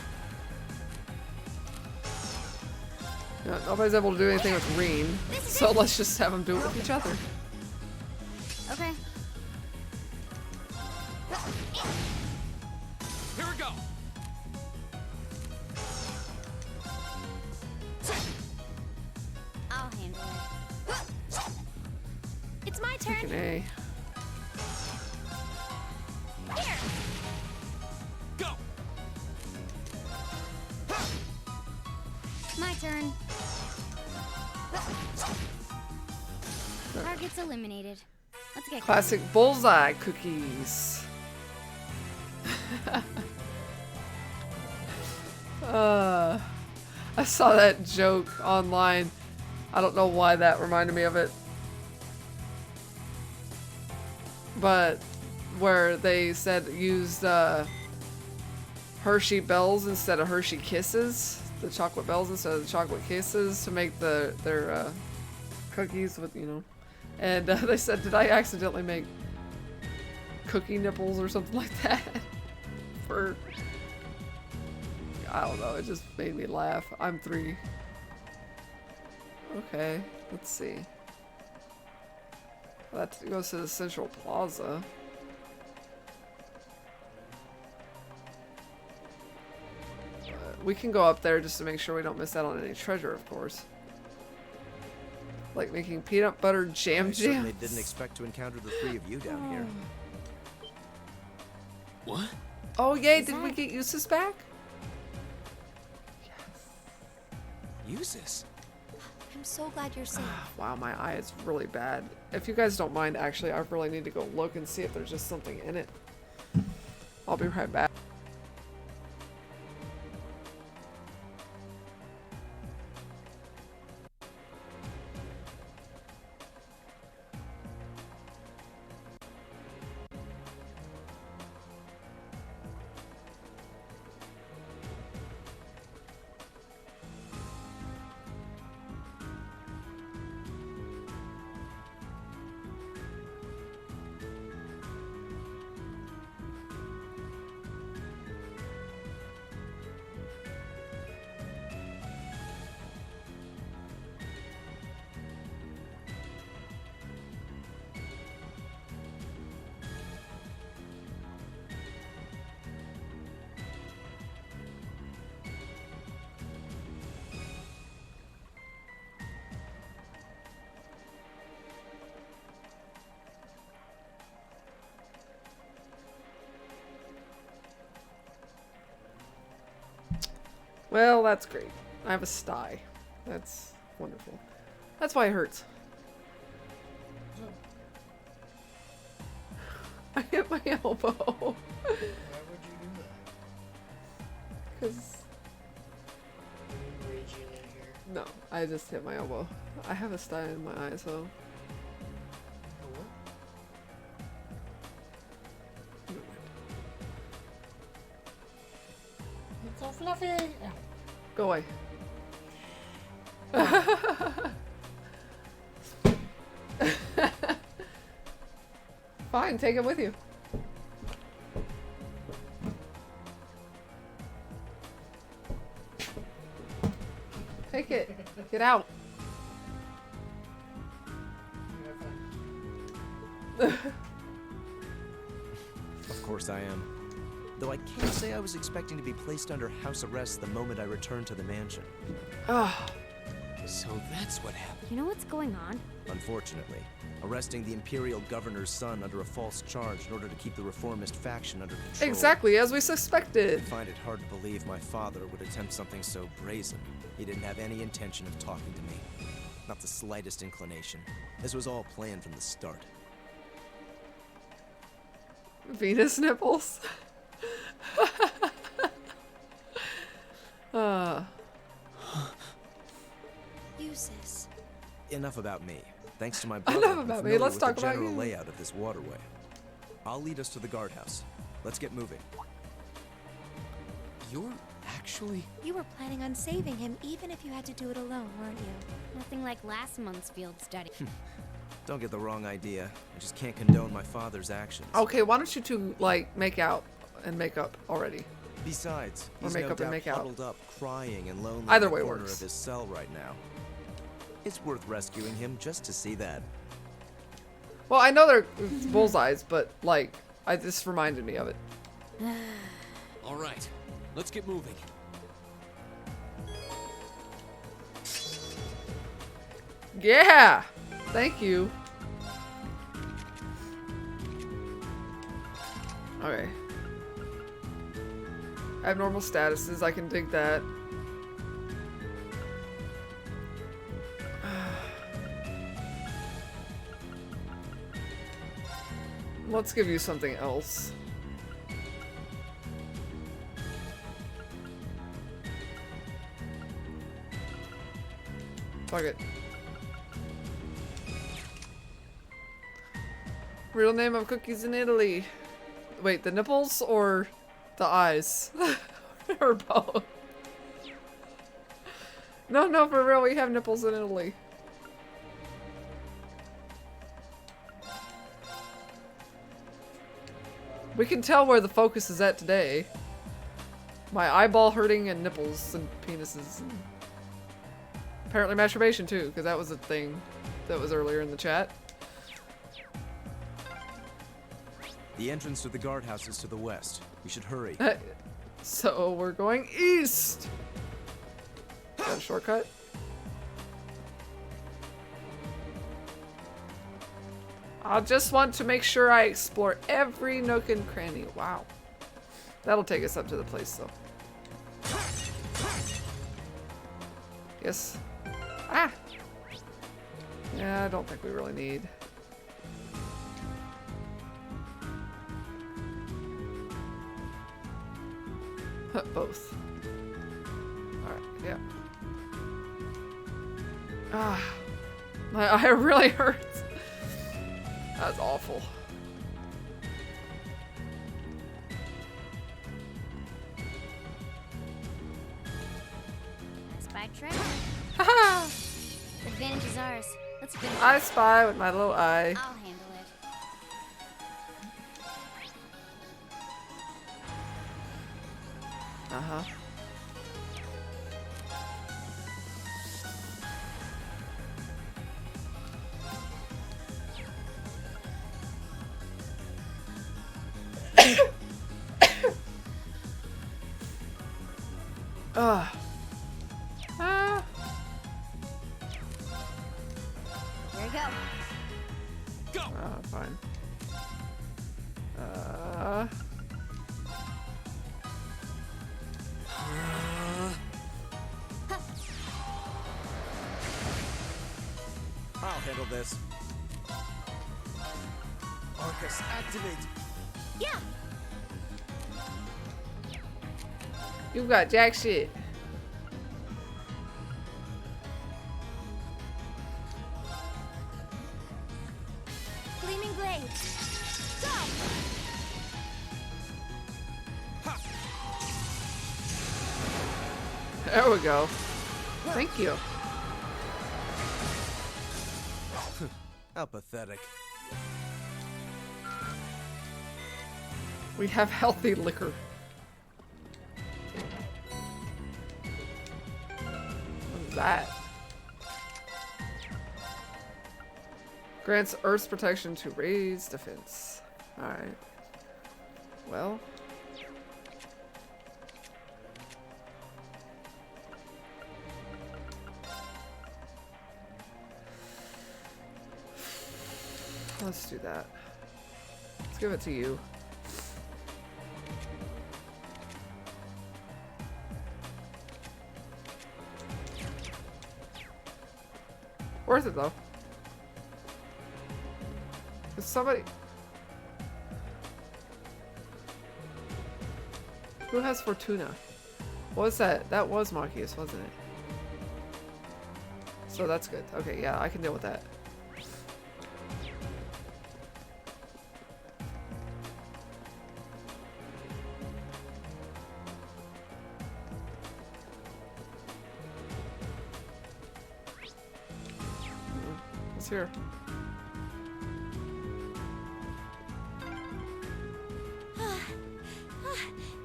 Yeah, nobody's able to do anything with Reen, so let's just have them do it with each other. Okay. Here we go. I'll handle it. It's my turn. Freaking A. Here. Go. My turn. Target's eliminated. Let's get Classic bullseye cookies. I saw that joke online. I don't know why that reminded me of it. But where they said used Hershey Bells instead of Hershey Kisses. The chocolate bells instead of the chocolate kisses to make their cookies with, you know. And they said, did I accidentally make cookie nipples or something like that? For, I don't know, it just made me laugh. I'm 3. Okay, let's see. That goes to the Central Plaza. We can go up there just to make sure we don't miss out on any treasure, of course. Like making peanut butter jam I certainly jams. didn't expect to encounter the 3 of you down here. What? Oh yay, did we get Eustace back? Use this. I'm so glad you're safe. Wow, my eye is really bad. If you guys don't mind, actually, I really need to go look and see if there's just something in it. I'll be right back. Well, that's great. I have a sty. That's wonderful. That's why it hurts. I hit my elbow. Why would you do that? Because, Raging in here. no, I just hit my elbow. I have a sty in my eye, so. For what? It's so fluffy. Ow. Go away. Fine, take it with you. Take it. Get out. Yeah, fine. Of course I am. Though I can't say I was expecting to be placed under house arrest the moment I returned to the mansion. Ah, So that's what happened. You know what's going on? Unfortunately, arresting the Imperial Governor's son under a false charge in order to keep the reformist faction under control. exactly as we I suspected. find it hard to believe my father would attempt something so brazen. He didn't have any intention of talking to me. Not the slightest inclination. This was all planned from the start. Venus nipples. uh, Uses. Enough about me. Thanks to my brother, Enough I'm about me. familiar Let's with talk the about general you. layout of this waterway. I'll lead us to the guardhouse. Let's get moving. You're actually... You were planning on saving him even if you had to do it alone, weren't you? Nothing like last month's field study. Don't get the wrong idea. I just can't condone my father's actions. okay, why don't you two, like, make out and make up already? Besides, Or he's make no up and doubt make out. huddled up, crying and lonely Either in the way corner works. of his cell right now. It's worth rescuing him just to see that. Well, I know they're bullseyes, but, like, this reminded me of it. All right, let's get moving. Yeah! Thank you. Okay. Abnormal statuses, I can dig that. Let's give you something else. Fuck it. Real name of cookies in Italy. Wait, the nipples or the eyes? Or both? No, no, for real, we have nipples in Italy. We can tell where the focus is at today. My eyeball hurting and nipples and penises. And apparently masturbation too, because that was a thing that was earlier in the chat. The entrance to the guardhouse is to the west. We should hurry. So we're going east. Is that a shortcut? I just want to make sure I explore every nook and cranny. Wow. That'll take us up to the place though. Yes. Ah! Yeah, I don't think we really need. Both. Alright, yeah. Ah. My eye really hurts. That's awful. Spy trap. Haha! Advantage is ours. Let's finish. I spy with my little eye. I'll handle it. Uh-huh. Ah. Ah. Here we go. Go! Oh, fine. I'll handle this. Arcus, activate. Yeah. You got jack shit. Gleaming blade. Go. There we go. Thank you. How pathetic. We have healthy liquor. What is that? Grants Earth's protection to raise defense. Alright. Well. Let's do that. Let's give it to you. Worth it though. Is somebody who has Fortuna? What was that? That was Marcus, wasn't it? So that's good. Okay, yeah, I can deal with that. It's here.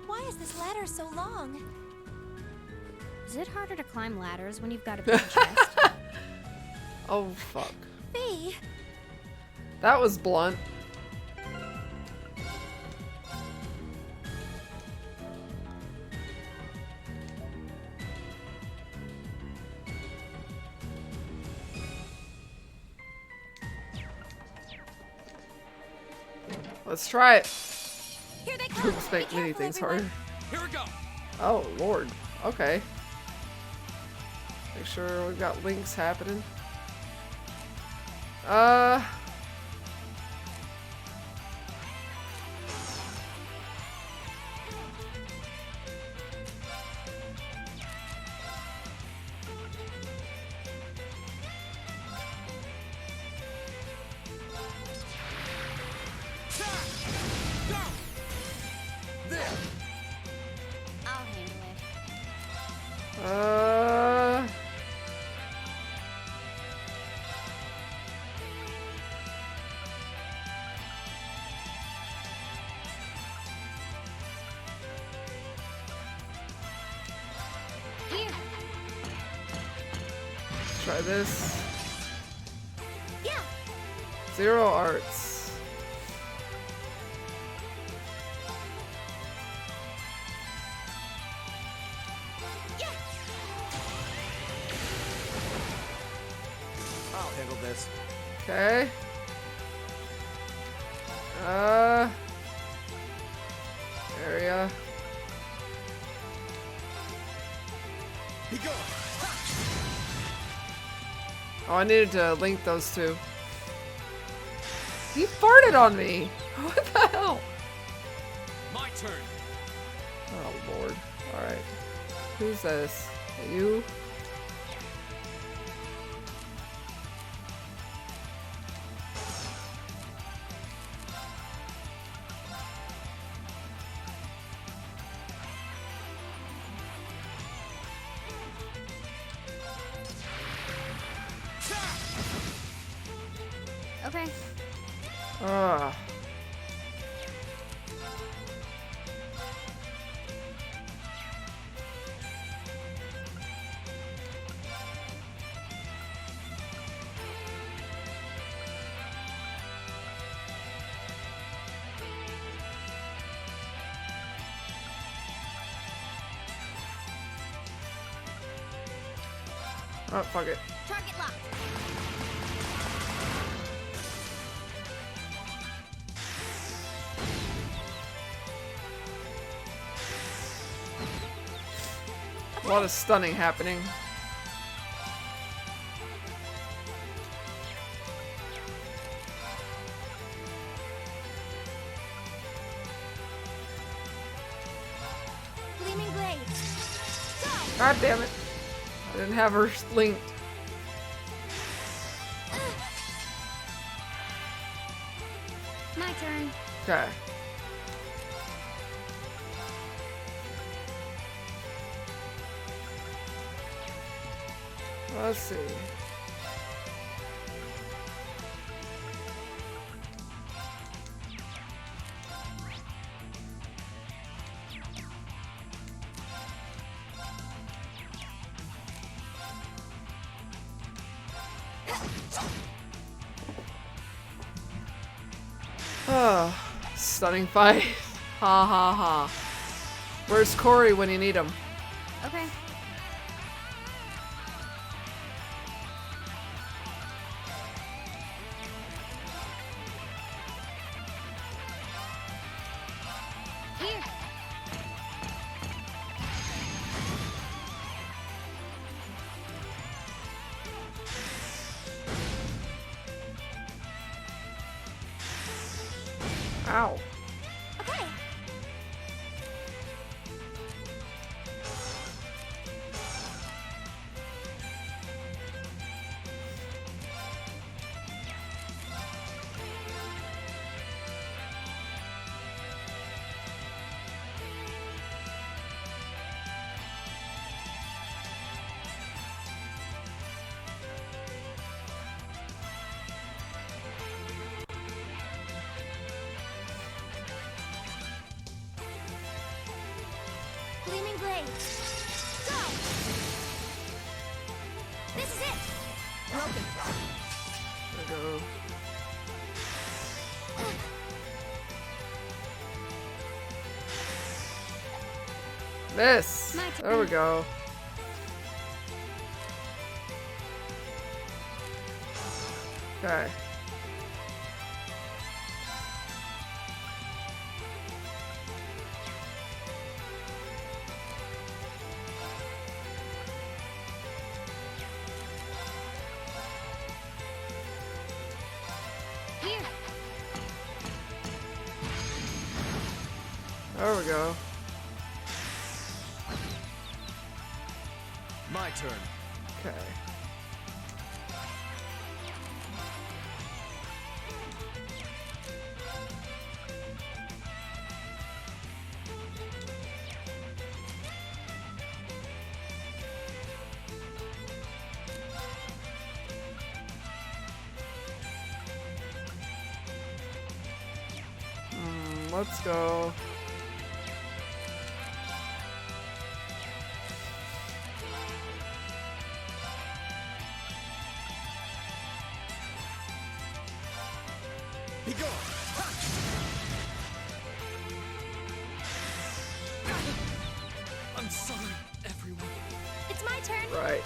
Why is this ladder so long? Is it harder to climb ladders when you've got a big chest? Oh fuck. Fee, That was blunt. Let's try it. Here they come. Oops, make Be many careful, things everyone. harder. Here we go. Oh lord. Okay. Make sure we've got links happening. Go. There. I'll handle it. Here. Try this. Yeah. 0 arts. Yeah. I'll handle this. Okay. Area. He go. Oh, I needed to link those two. He farted on me. What the hell? My turn. Oh lord. All right. Who's this? You? Okay. Ah. Oh, fuck it. Target locked. A lot of stunning happening. God damn it. I didn't have her linked. My turn. Okay. Let's see. Oh, stunning fight. Ha ha ha. Where's Corey when you need him? Okay. Here. Ow. Okay. Gleaming blade. Go. This is it. Broken. There we go. This. My There we turn. go. Okay. Here. There we go. My turn. Okay. Let's go. Be gone. I'm sorry, everyone. It's my turn. Right.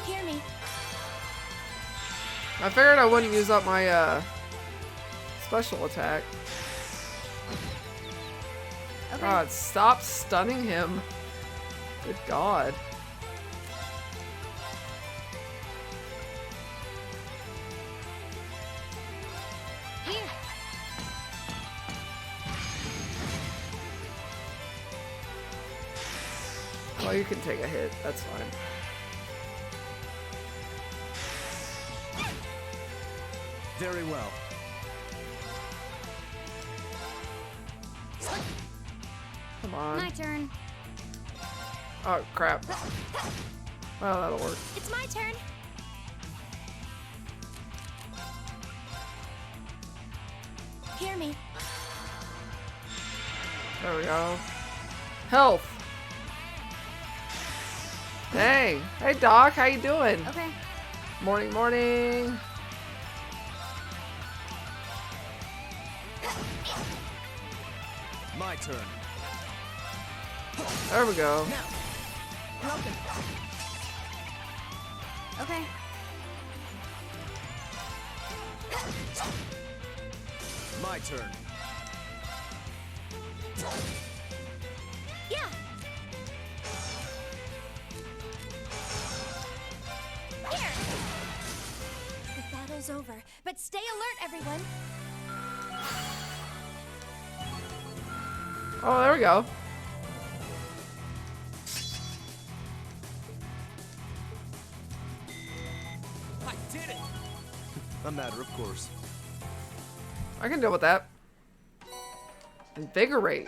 Hear me. I figured I wouldn't use up my special attack. Okay. God, stop stunning him. Good God. Here. Well, you can take a hit. That's fine. Very well. Come on. My turn. Oh, crap. Well, that'll work. It's my turn. Hear me. There we go. Health. Dang. Hey, Doc. How you doing? Okay. Morning, morning. My turn. There we go. Broken. Okay. My turn. Yeah. Here. The battle's over, but stay alert, everyone. Oh, there we go. I did it! A matter of course. I can deal with that. Invigorate.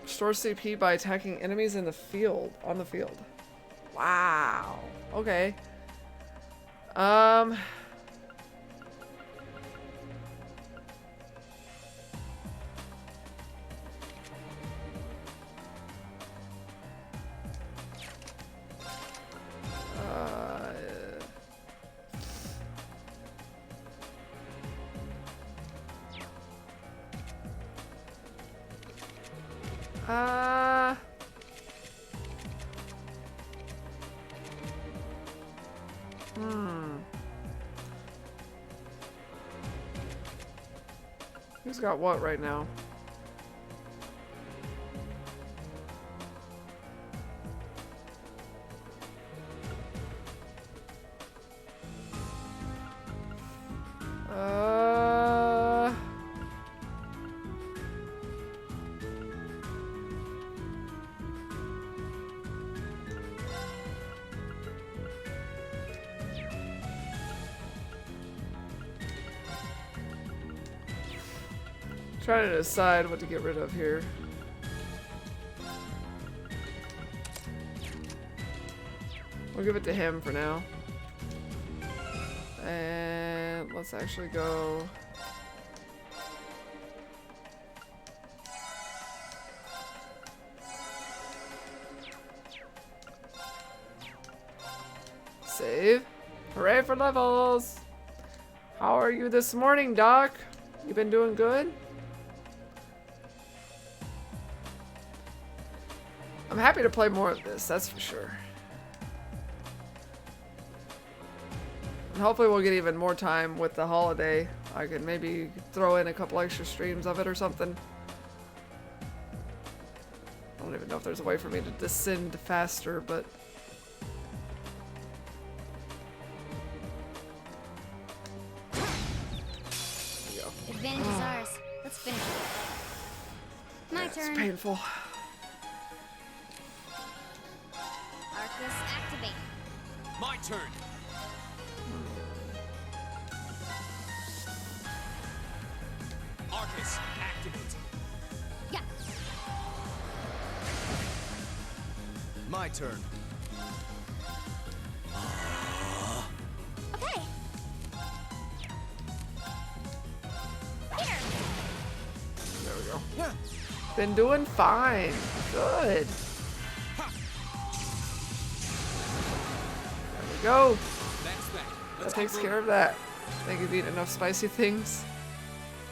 Restore CP by attacking enemies in the field. On the field. Wow. Okay. Who's got what right now? Trying to decide what to get rid of here. We'll give it to him for now. And let's actually go. Save. Hooray for levels! How are you this morning, Doc? You been doing good? I'm happy to play more of this, that's for sure. And hopefully we'll get even more time with the holiday. I could maybe throw in a couple extra streams of it or something. I don't even know if there's a way for me to descend faster, but... There we go. Advantage is ours. Let's finish it. My It's turn. painful. Arcus, activate. My turn! Arcus, activate. Yeah. My turn. Okay. Here. There we go. Yeah. Been doing fine. Good. There we go. That's that. That Let's takes keep care moving. of that. Think you've eaten enough spicy things.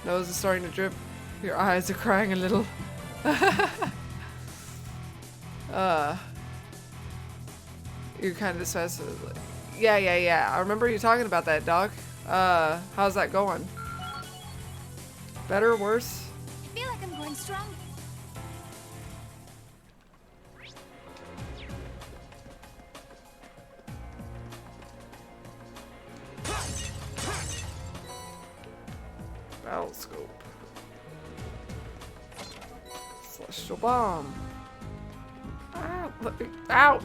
Nose is starting to drip. Your eyes are crying a little. You're kind of disgusted. Yeah. I remember you talking about that, Doc. How's that going? Better, worse? I feel like I'm going strong. Battle scope. Celestial bomb. Ah, let me out.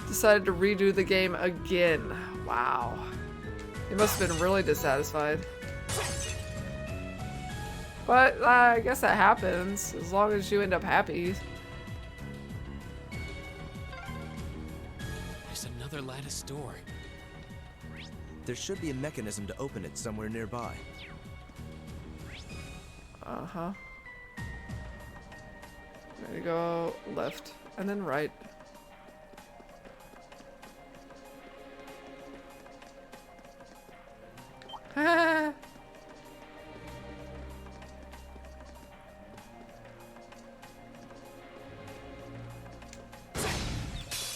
Decided to redo the game again. Wow. He must have been really dissatisfied. But I guess that happens as long as you end up happy. There's another lattice door. There should be a mechanism to open it somewhere nearby. Uh-huh. There you go. Left and then right.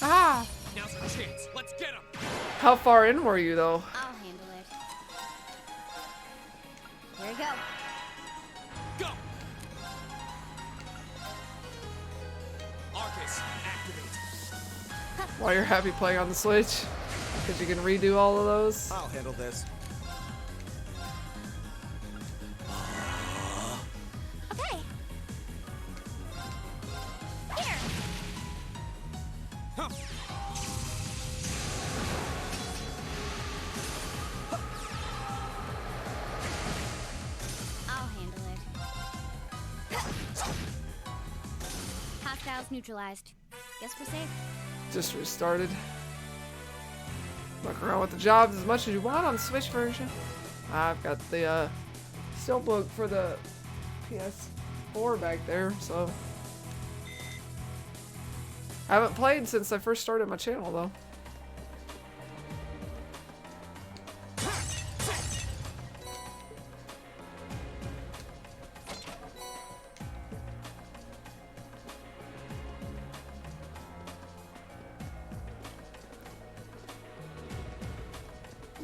Ah! Now's our chance. Let's get him! How far in were you though? I'll handle it. Here we go. Go! Arcus, activate. While you're happy playing on the Switch? Because you can redo all of those. I'll handle this. Okay. Here. Huh. I'll handle it. Hostiles neutralized. Guess we're safe. Just restarted. Fuck around with the jobs as much as you want on Switch version. I've got the steelbook for the PS4 back there, so I haven't played since I first started my channel though.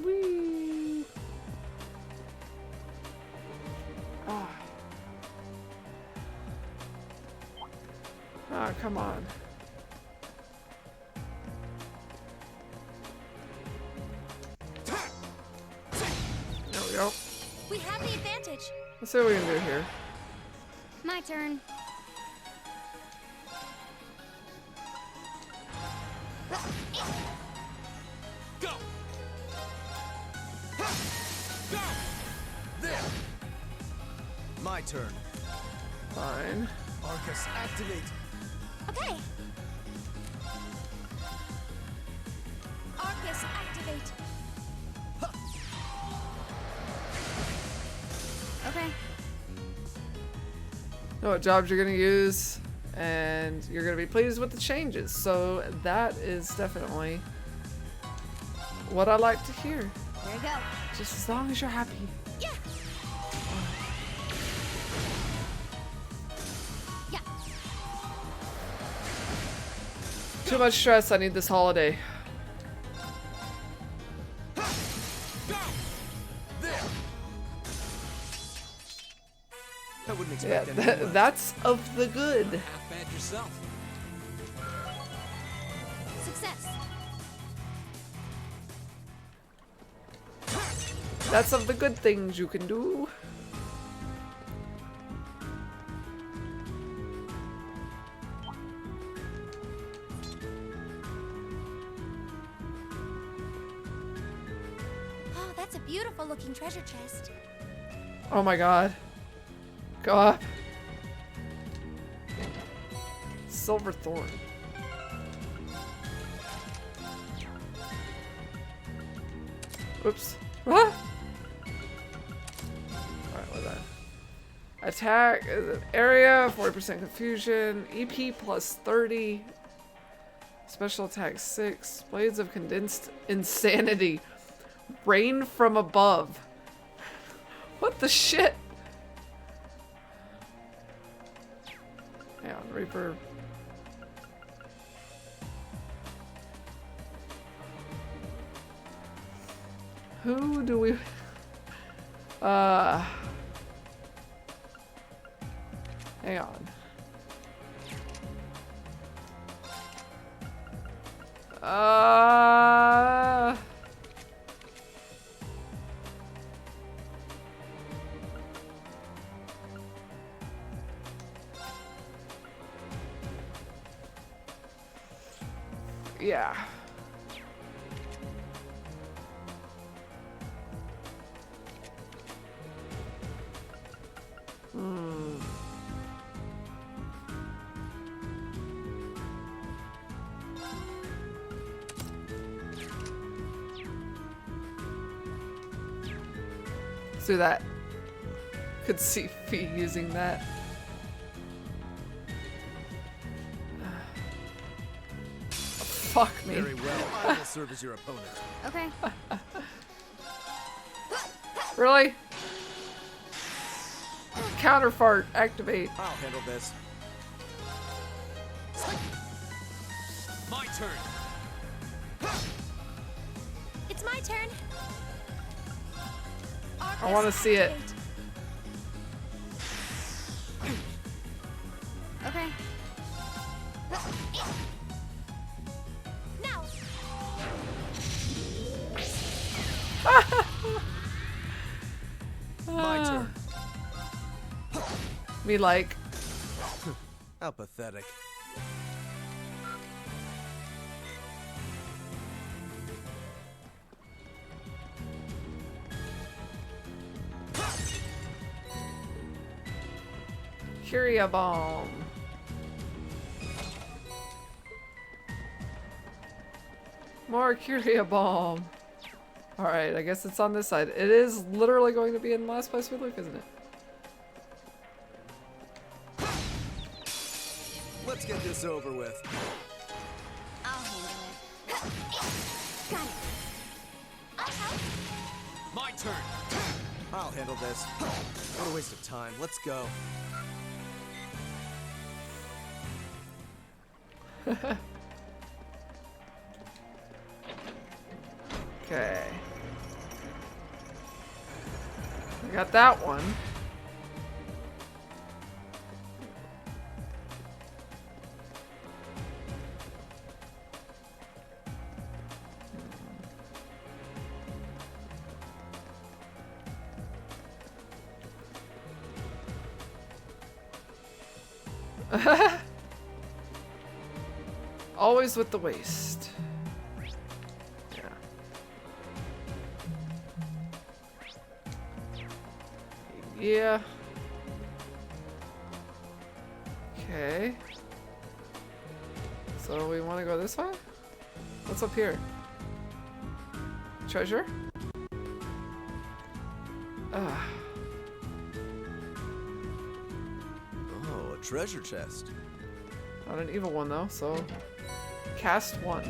Whee! Ah. Ah, come on. There we go. We have the advantage. Let's see what we can do here. My turn. Go! Go! There! My turn. Fine. Arcus, activate! Okay. Arcus, activate. Okay. Know what jobs you're gonna use, and you're gonna be pleased with the changes. So that is definitely what I like to hear. Here we go. Just as long as you're happy. Yeah. Yeah. Too much stress. I need this holiday. Go! There! I wouldn't Yeah, expect anything less. that's of the good. Half bad yourself. Success. That's of the good things you can do. Oh, that's a beautiful looking treasure chest. Oh my god. Go up. Silver Thorn. Oops. What? Alright, what's that? Attack is an area, 40% confusion, EP plus 30. Special attack 6. Blades of condensed insanity. Rain from above. What the shit? Hang on, Reaper. Who do we... Hang on. Yeah. Let's do that. Could see Fee using that. Fuck me. Very well. I will serve as your opponent. Okay. Really? Counterfart, activate. I'll handle this. My turn. It's my turn. I want to see it. Okay. Now. My turn. Me like. How pathetic. Curia bomb. More Curia bomb. Alright, I guess it's on this side. It is literally going to be in the last place we look, isn't it? Let's get this over with. I'll handle it. Got it. I'll help. My turn. I'll handle this. What a waste of time. Let's go. Okay. We got that one. Always with the waste. Yeah. Yeah. Okay. So we want to go this way? What's up here? Treasure? Ah. Oh, a treasure chest. Not an evil one though, so cast one.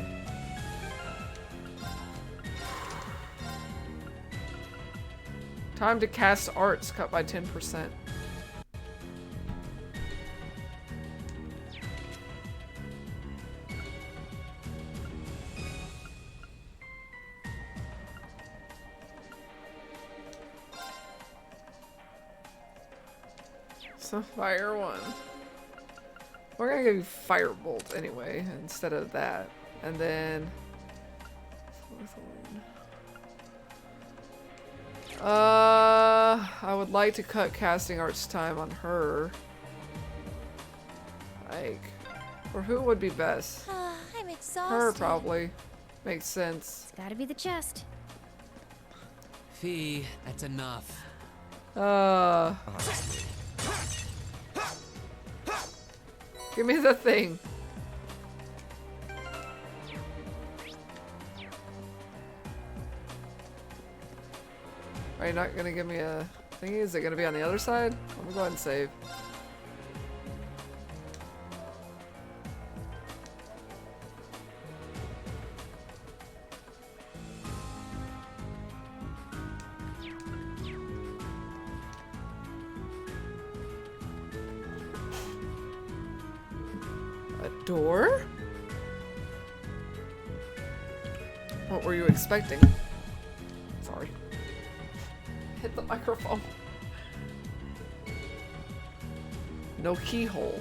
Time to cast arts cut by 10%. So fire one. We're gonna give you firebolt anyway, instead of that. And then I would like to cut casting arts time on her. Like, or who would be best? I'm exhausted. Her probably. Makes sense. It's gotta be the chest. Fee, that's enough. Give me the thing. Are you not gonna give me a thingy? Is it gonna be on the other side? I'm gonna go ahead and save. A door? What were you expecting? Sorry. Hit the microphone. No keyhole.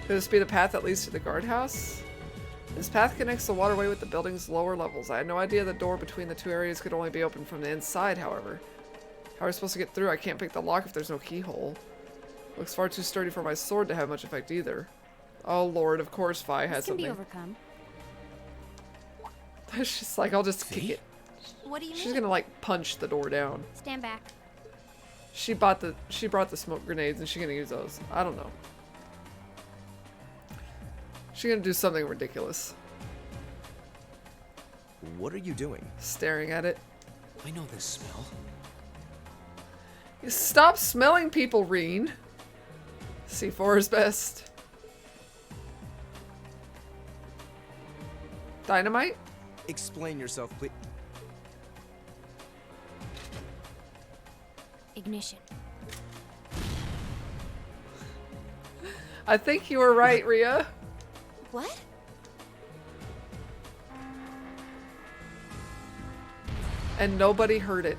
Could this be the path that leads to the guardhouse? This path connects the waterway with the building's lower levels. I had no idea the door between the two areas could only be opened from the inside, however. How are we supposed to get through? I can't pick the lock if there's no keyhole. Looks far too sturdy for my sword to have much effect either. Oh lord, of course Vi had This can be something. overcome. She's like, I'll just kick it. What do you She's mean? gonna like punch the door down. Stand back. She brought the smoke grenades and she's gonna use those. I don't know. She's gonna do something ridiculous. What are you doing? Staring at it. I know this smell. You stop smelling people, Reen. C4 is best. Dynamite? Explain yourself, please. Ignition. I think you were right, Rhea. What? And nobody heard it.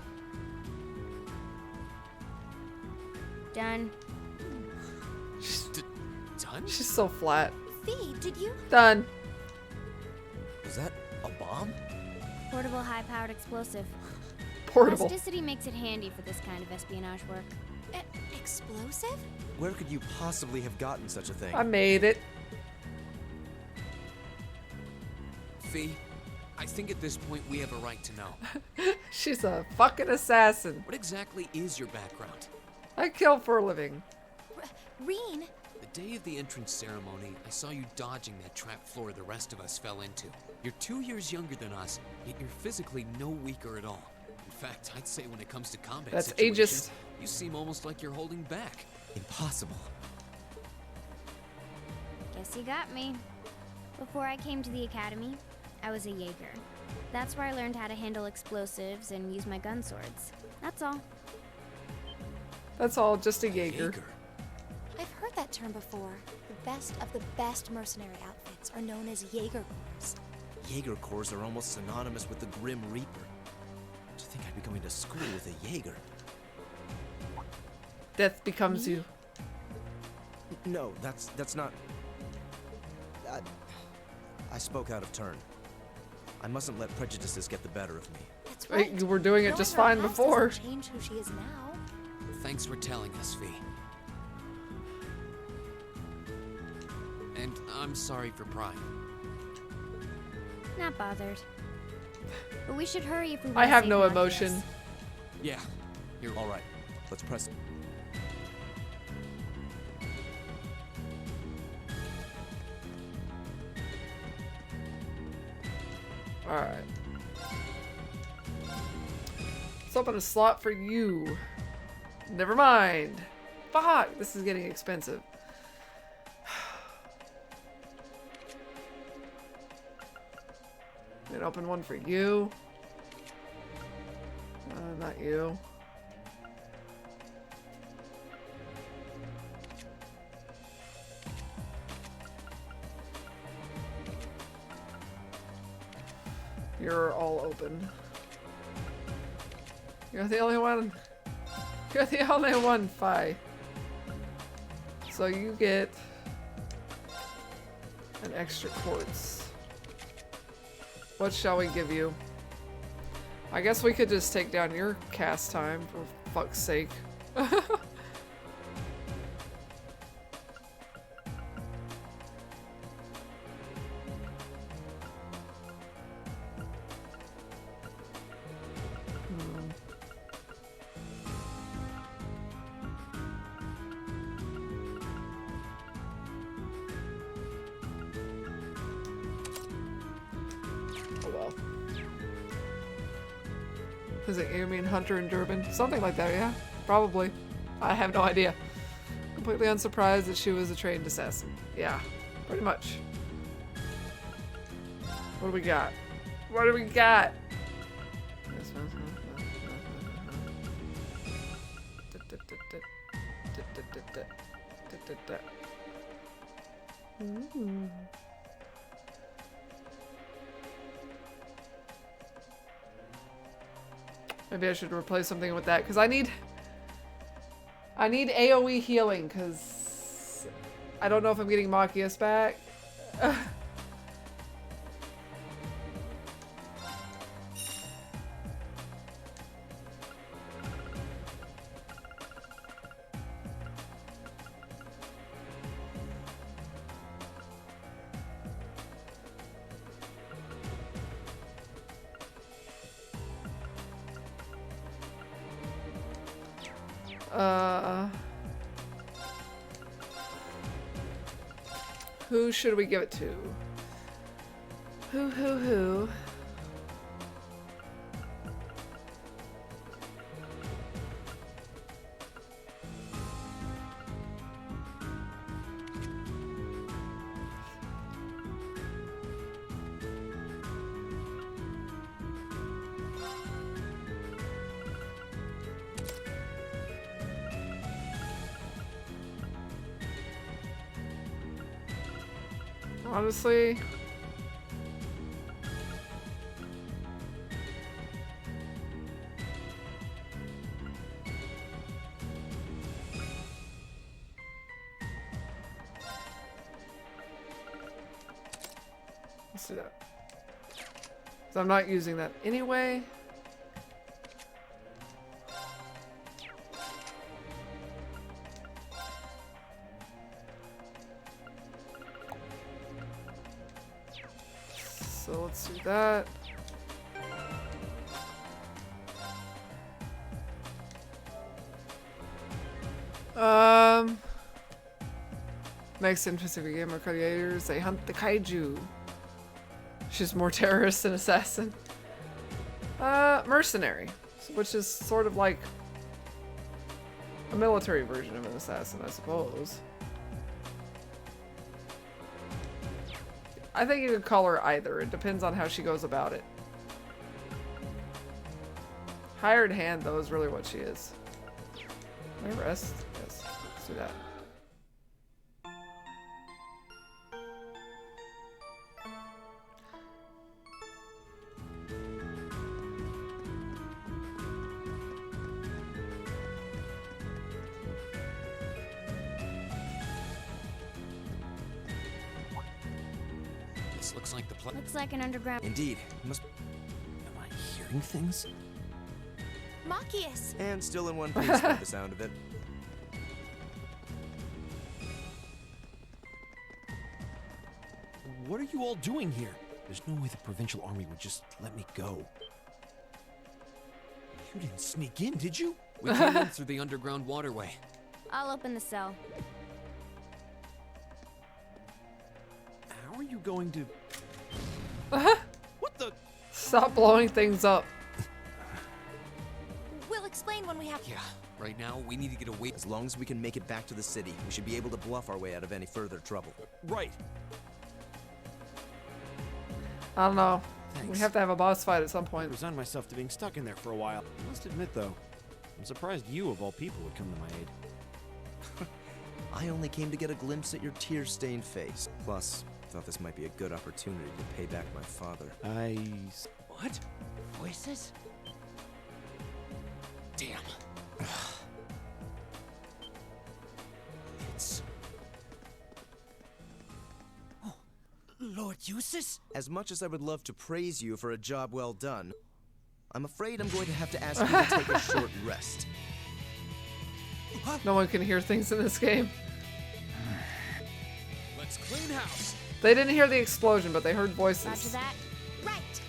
Done. Done? She's so flat. Fee, did you? Done. Was that a bomb? Portable high-powered explosive. Portable. Plasticity makes it handy for this kind of espionage work. Explosive? Where could you possibly have gotten such a thing? I made it. Fee, I think at this point we have a right to know. She's a fucking assassin. What exactly is your background? I kill for a living. Reen? The day of the entrance ceremony, I saw you dodging that trap floor the rest of us fell into. You're 2 years younger than us, yet you're physically no weaker at all. In fact, I'd say when it comes to combat That's situations, ageist. you seem almost like you're holding back. Impossible. Guess you got me. Before I came to the academy, I was a Jaeger. That's where I learned how to handle explosives and use my gun swords. That's all. That's all, just a Jaeger. I've heard that term before. The best of the best mercenary outfits are known as Jaeger Corps. Jaeger Corps are almost synonymous with the Grim Reaper. Do you think I'd be going to school with a Jaeger? Death becomes you. No, that's not... I spoke out of turn. I mustn't let prejudices get the better of me. That's Wait, right. you were doing it Knowing just her fine past before. doesn't change who she is now. Thanks for telling us, Fee. And I'm sorry for prying. Not bothered. But we should hurry if we want I to have save no Marcus. emotion. Yeah, you're All right, let's press... Alright. Let's open a slot for you. Never mind. Fuck! This is getting expensive. Then open one for you. Not you. You're all open. You're the only one. You're the only one, Fi. So you get an extra quartz. What shall we give you? I guess we could just take down your cast time, for fuck's sake. Oh well. Is it you mean Hunter and Durbin? Something like that, yeah. Probably. I have no idea. Completely unsurprised that she was a trained assassin. Yeah, pretty much. What do we got? What do we got? Ooh. Maybe I should replace something with that because I need AoE healing because I don't know if I'm getting Machias back. Who should we give it to? Who? Honestly, let's do that. So I'm not using that anyway. So let's do that. Mexican Pacific Gamer creators, they hunt the kaiju. She's more terrorist than assassin. Mercenary, which is sort of like a military version of an assassin, I suppose. I think you could call her either. It depends on how she goes about it. Hired hand, though, is really what she is. Can I rest? Yes. Let's do that. This looks like the place. Looks like an underground. Indeed. Must. Am I hearing things? Machias! And still in one piece by the sound of it. What are you all doing here? There's no way the provincial army would just let me go. You didn't sneak in, did you? We came in through the underground waterway. I'll open the cell. How are you going to... What the... Stop blowing things up. We'll explain when we have. Yeah, right now we need to get away. As long as we can make it back to the city, we should be able to bluff our way out of any further trouble. Right. I don't know. Thanks. We have to have a boss fight at some I point. resigned myself to being stuck in there for a while. I must admit, though, I'm surprised you, of all people, would come to my aid. I only came to get a glimpse at your tear-stained face. Plus, thought this might be a good opportunity to pay back my father. What? Voices? Damn. It's... Oh, Lord Eustace? As much as I would love to praise you for a job well done, I'm afraid I'm going to have to ask you to take a short rest. No one can hear things in this game. Let's clean house. They didn't hear the explosion, but they heard voices. Roger that. Right!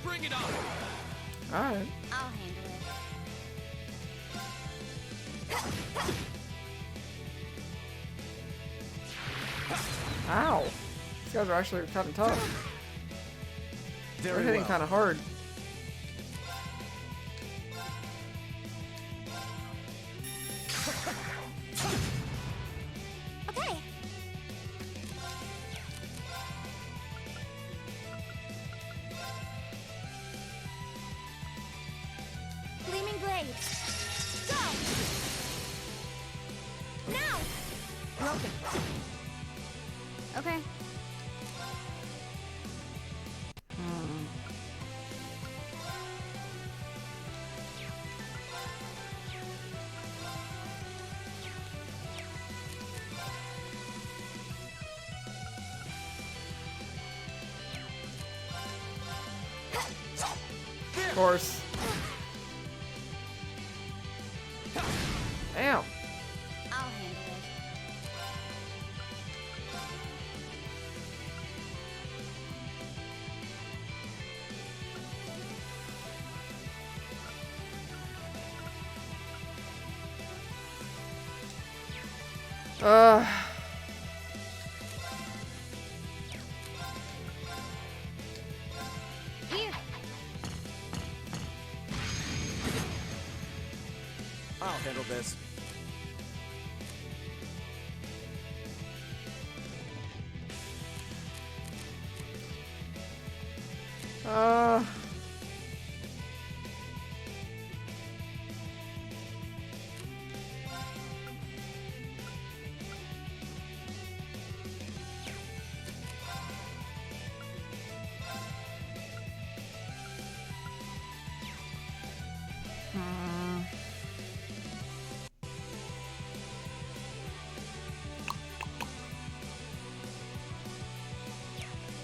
Bring it on. Alright. I'll handle it. Ow. These guys are actually kind of tough. They're Very hitting well. kind of hard. Okay! Gleaming blade! Go! Now! Broken. Okay. Of course. Damn. I'll handle it. Here. I'll handle this. Uh.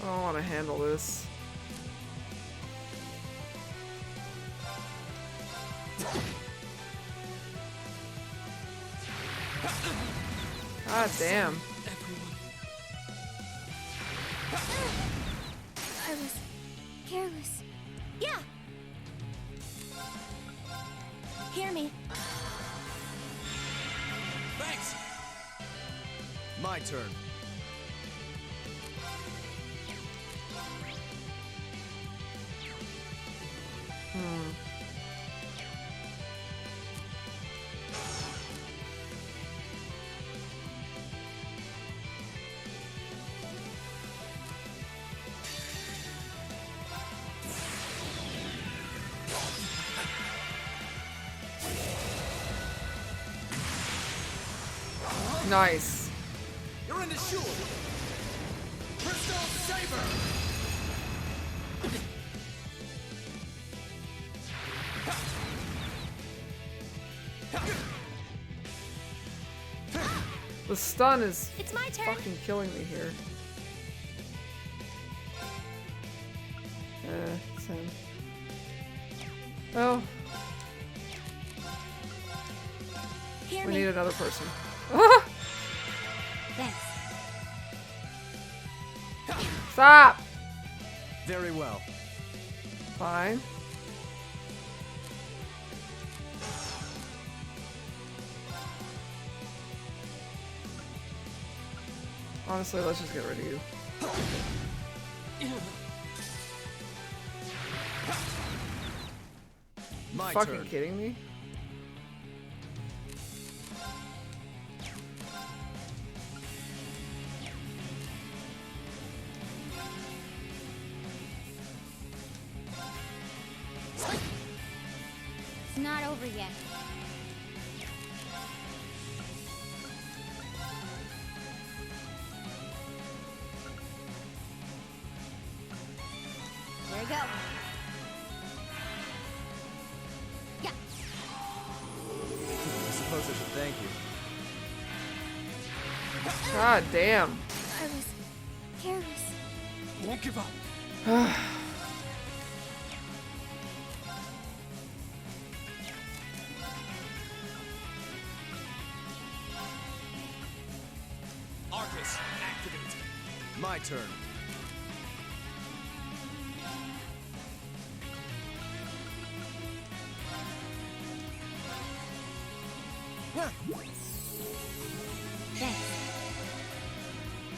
I don't want to handle this. God damn. Everyone. Yeah. Hear me. Thanks! My turn. Nice. You're in the shoe! Crystal Saber! The stun is It's my turn. fucking killing me here. It's him. Well, Hear we me. need another person. Thanks. Stop! Very well. Fine. Honestly, let's just get rid of you. My Fucking turn. kidding me? It's not over yet. There we go. Yeah. I suppose I should thank you. God damn. I was careless. Won't give up. Arcus, activate. My turn. Thanks.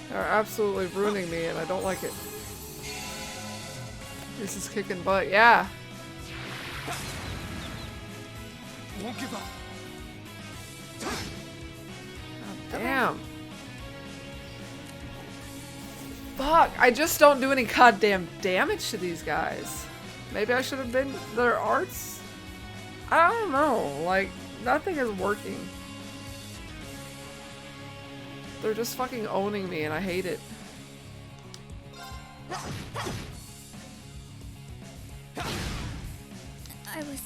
They're absolutely ruining me and I don't like it. This is kicking butt, yeah. Won't give up. God damn. Fuck, I just don't do any goddamn damage to these guys. Maybe I should have been their arts? I don't know, like, nothing is working. They're just fucking owning me and I hate it. I was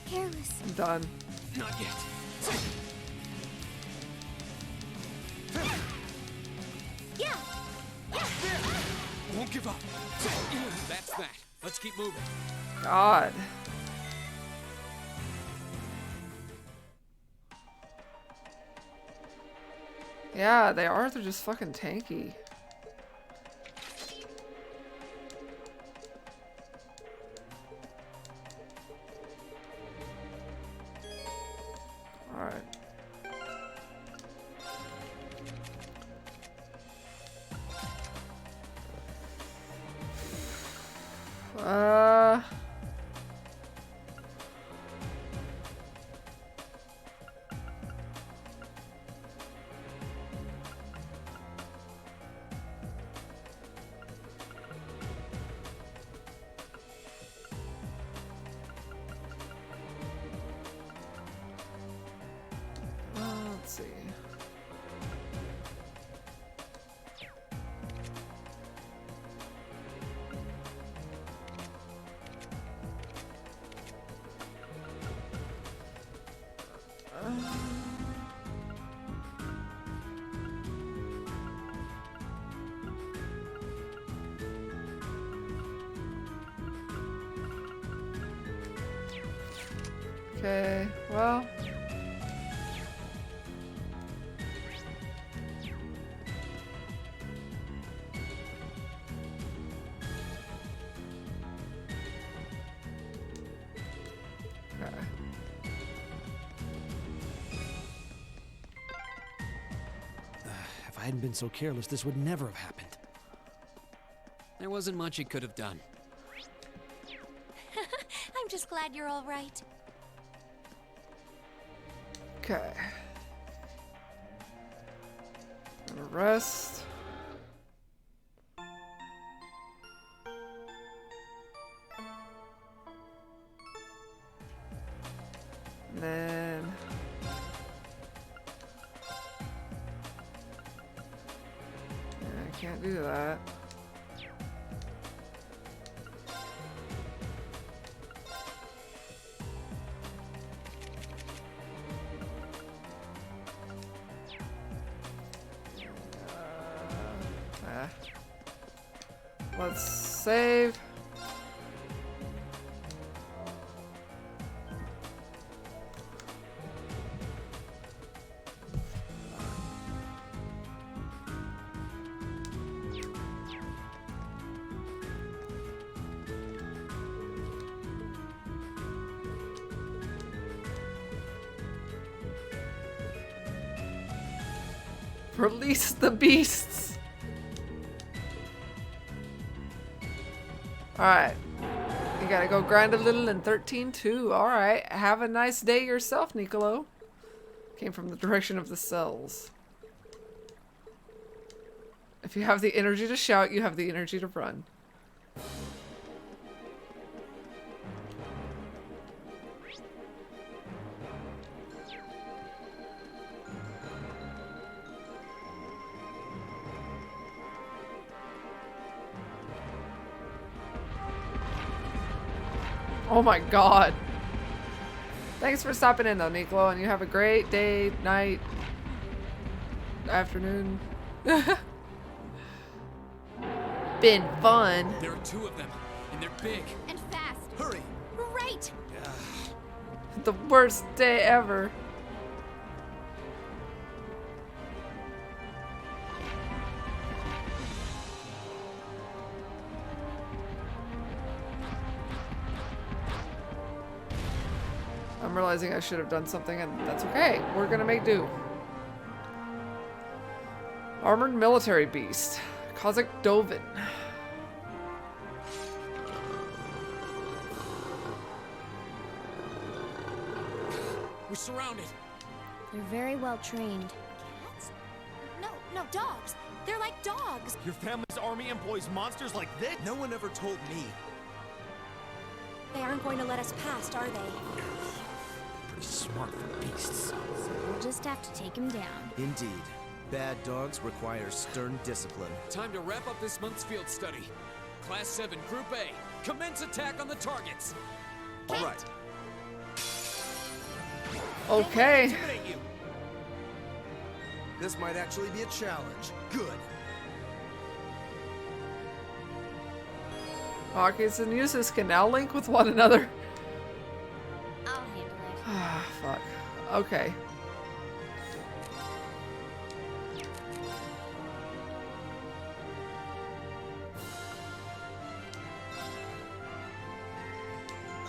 careless. I'm done. Not yet. Yeah. Won't give up. That's that. Let's keep moving. God. Yeah, they are. They're just fucking tanky. Alright. Uh... Let's see. Okay, well. hadn't been so careless, this would never have happened. There wasn't much he could have done. I'm just glad you're all right. Okay. Gonna rest. And then I can't do that. Let's save. Release the beasts. Alright. You gotta go grind a little in 13 too. Alright. Have a nice day yourself, Nicolo. Came from the direction of the cells. If you have the energy to shout, you have the energy to run. Oh my god. Thanks for stopping in though, Nicolo, and you have a great day, night, afternoon. Been fun. There are two of them, and they're big. And fast. Hurry! Right! The worst day ever. I'm realizing I should have done something, and that's okay. We're gonna make do. Armored military beast. Kazakh Dovin. We're surrounded. They're very well trained. Cats? No, dogs. They're like dogs. Your family's army employs monsters like this? No one ever told me. They aren't going to let us past, are they? Pretty smart for beasts. We'll just have to take him down. Indeed. Bad dogs require stern discipline. Time to wrap up this month's field study. Class 7, Group A. Commence attack on the targets. All right. Okay. Intimidate you. This might actually be a challenge. Good. Pockets and uses can now link with one another. I'll handle it. Ah, fuck. Okay.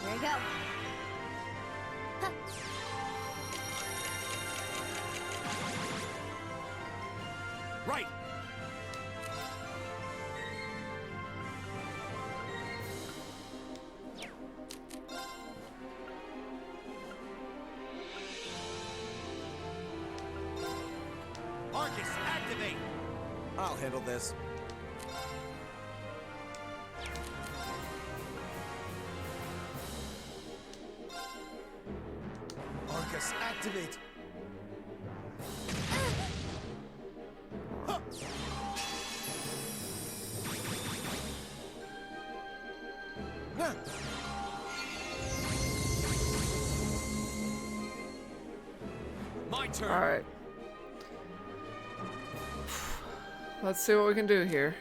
Here we go. Huh. Right! Arcus, activate! I'll handle this. Arcus, activate! Huh. Huh. My turn. All right. Let's see what we can do here.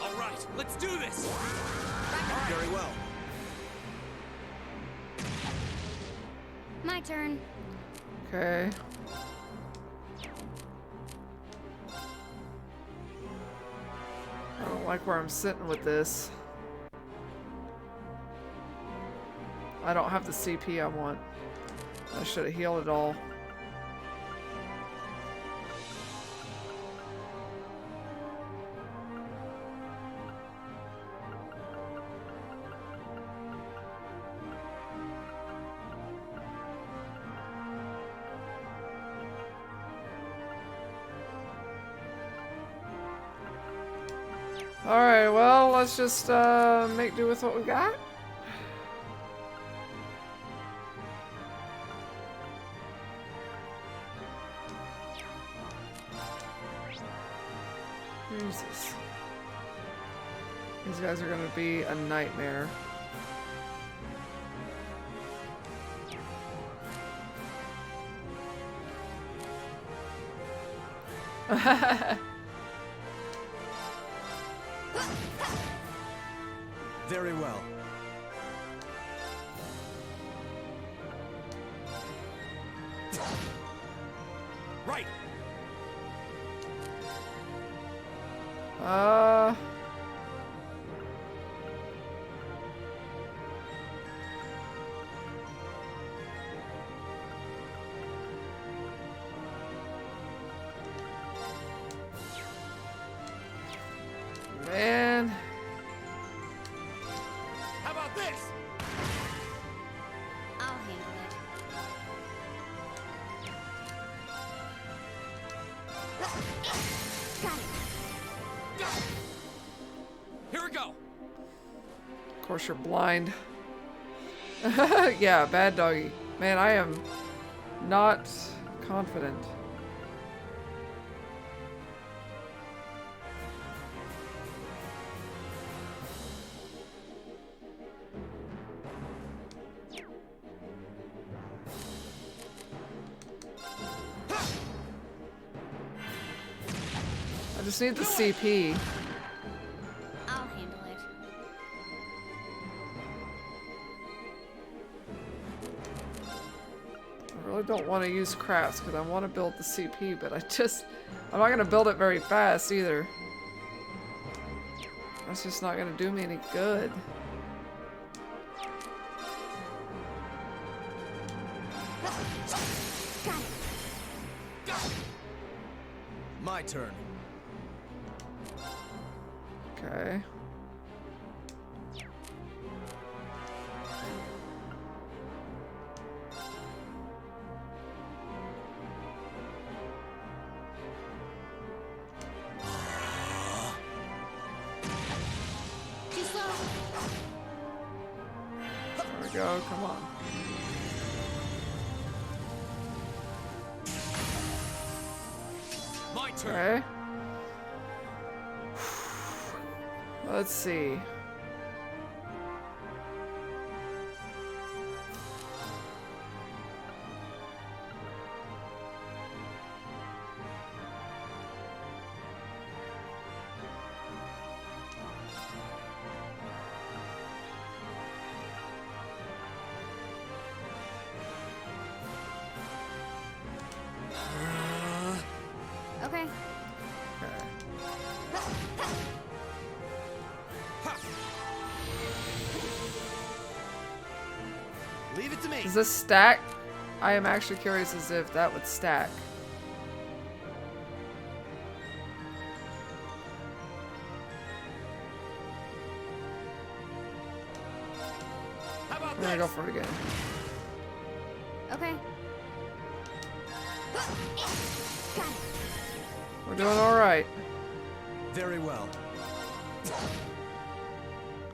All right, let's do this. Very well. My turn. Okay. I don't like where I'm sitting with this. I don't have the CP I want. I should have healed it all. Alright, well, let's just make do with what we got. Jesus. These guys are gonna be a nightmare. Very well. Right. Man. How about this? I'll handle it. Got it. Here we go. Of course you're blind. Yeah, bad doggy. Man, I am not confident. I just need the CP. I'll handle it. I really don't want to use crafts because I want to build the CP, but I'm not going to build it very fast either. That's just not going to do me any good. My turn. Okay. Too slow. There we go. Come on. My turn. Okay. Let's see. Okay. Okay. Leave it to me. Does this stack? I am actually curious as if that would stack. How about We're gonna go this? for it again. Okay. Got it. We're doing all right. Very well.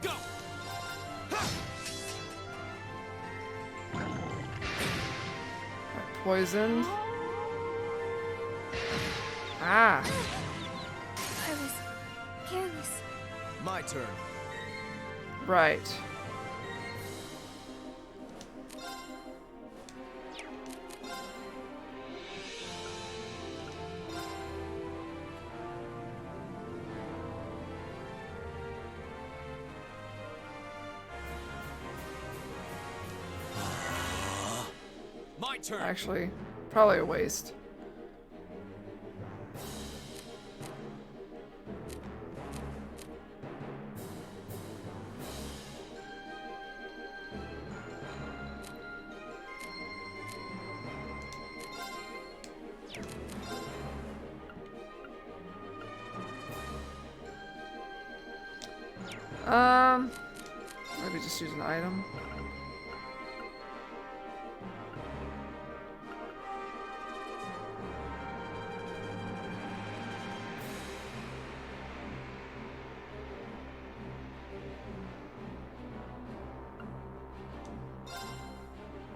Go. Poisoned. Ah. I was careless. My turn. Right. My turn. Actually, probably a waste. Maybe just use an item.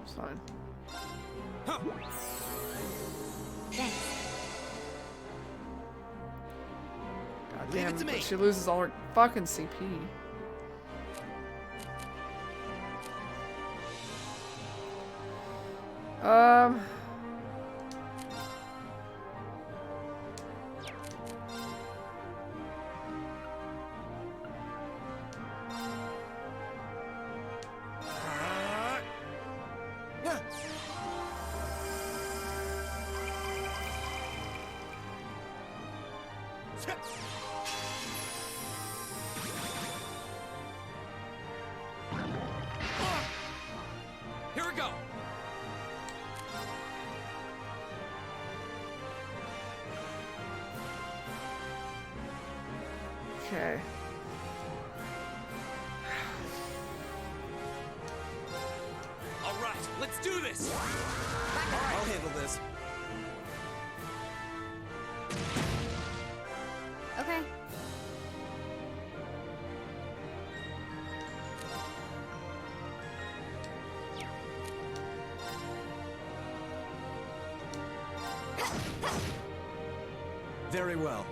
It's fine. Thanks. God Leave it damn, to but me. she loses all her fucking CP. Um. Here we go. Okay. All right, let's do this. I'll handle this. Okay. Very well.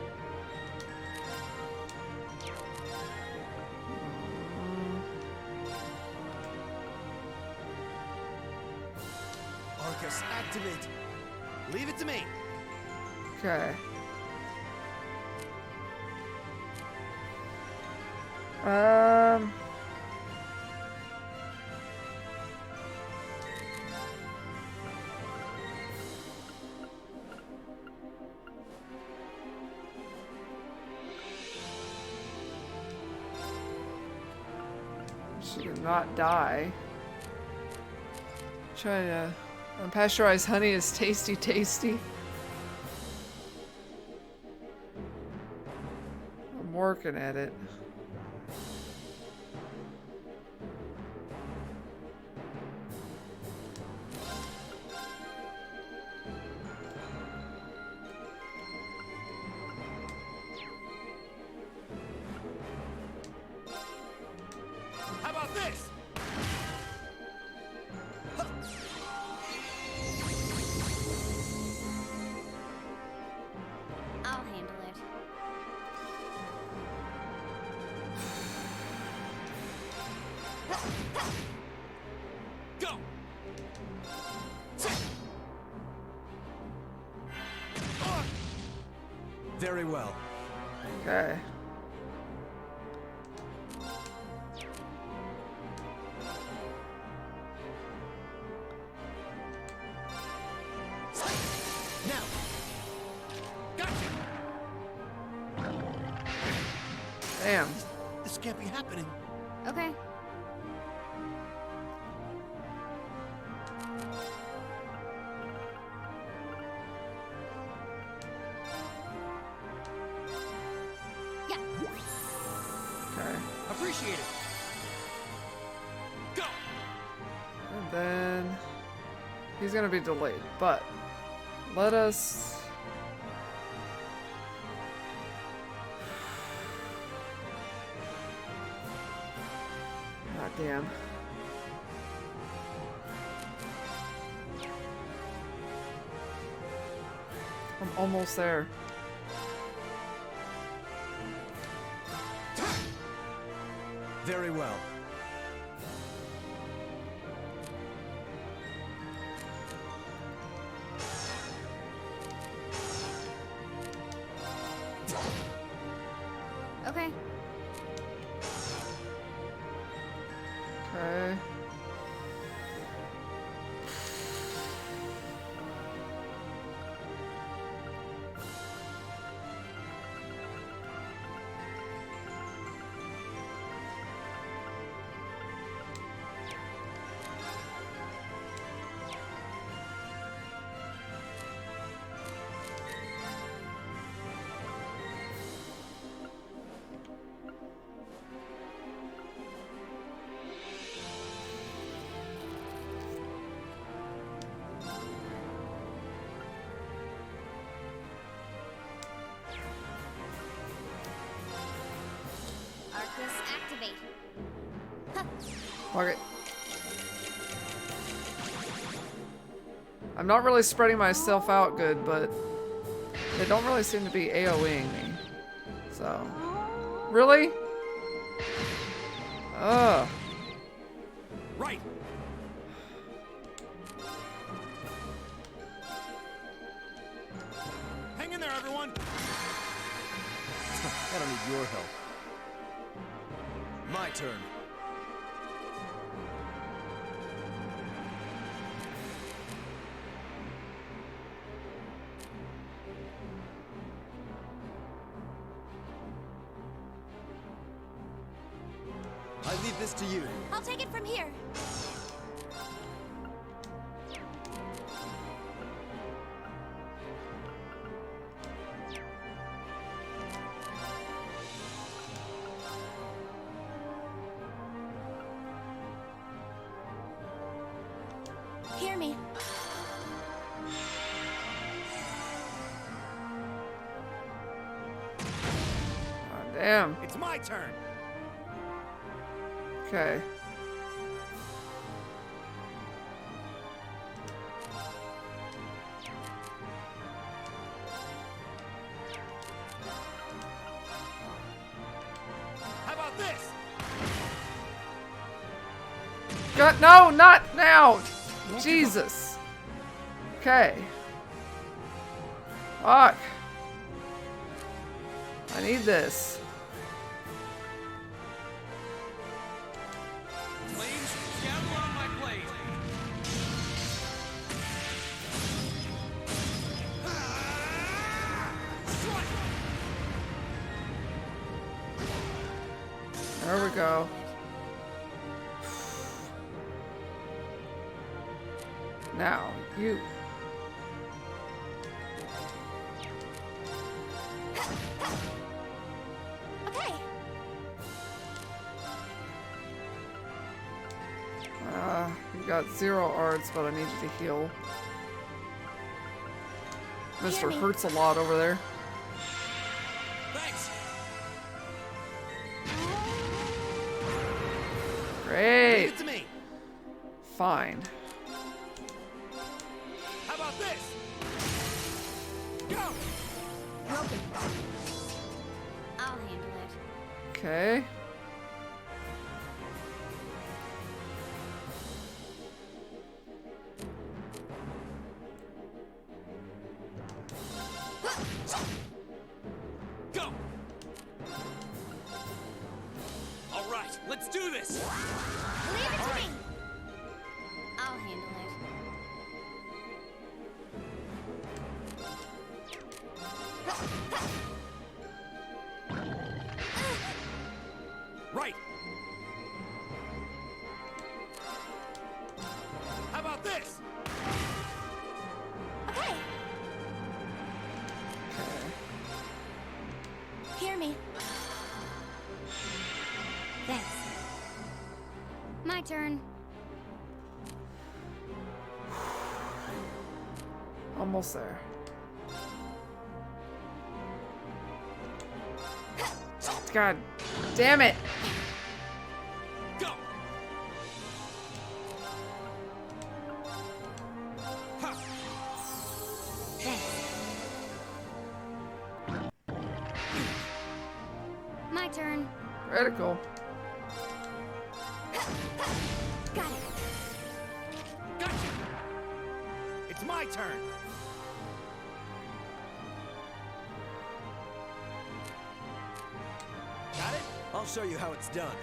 Arcus, activate. Leave it to me. Okay. Um. She did not die. Trying to unpasteurized honey is tasty, tasty. I'm working at it. How about this? I'll handle it. Go. Very well. Okay. Now. Gotcha. Damn. This can't be happening. Okay. Yeah. Okay. Appreciate it. Go. And then he's gonna be delayed, but let us. God damn. I'm almost there. Very well. Okay. Okay. activate. Okay. I'm not really spreading myself out good, but they don't really seem to be AoEing me. So, really? Ugh. Right. Hang in there, everyone. I don't need your help. My turn. I leave this to you. I'll take it from here. Hear me. Oh, damn. It's my turn. Okay. How about this? God, no, not now! Jesus. Okay. Fuck. I need this. Flames, gather on my blade. There we go. Now, you. Okay. You got 0 arts, but I need you to heal. Mr. me. Hurts a lot over there. Thanks. Leave Great. it to me. Fine. How about this? Go. I'll handle it. Okay. Go. All right, let's do this. Leave it to me. I'll handle it. Right. How about this? Okay. Hear me. Thanks. My turn. Almost there. God damn it. Go. Ha. Thanks. My turn. Critical. Got it. Gotcha. It's my turn. Got it? I'll show you how it's done.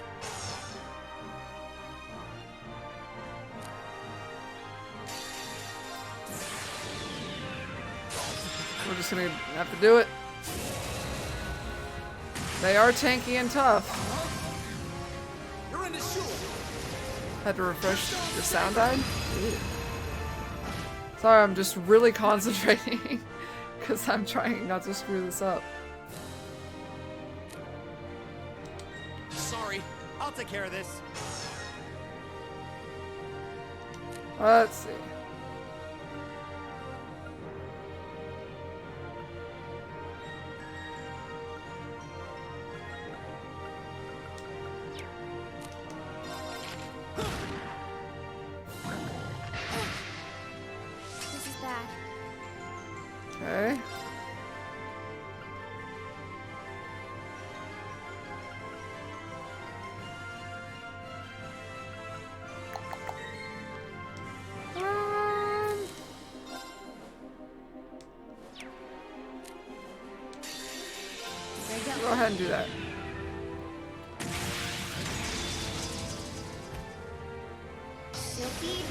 We're just gonna have to do it. They are tanky and tough. You're in the shul. Had to refresh. The sound died? Ew. Sorry, I'm just really concentrating because I'm trying not to screw this up. Sorry. I'll take care of this. Let's see. Go ahead and do that. Silky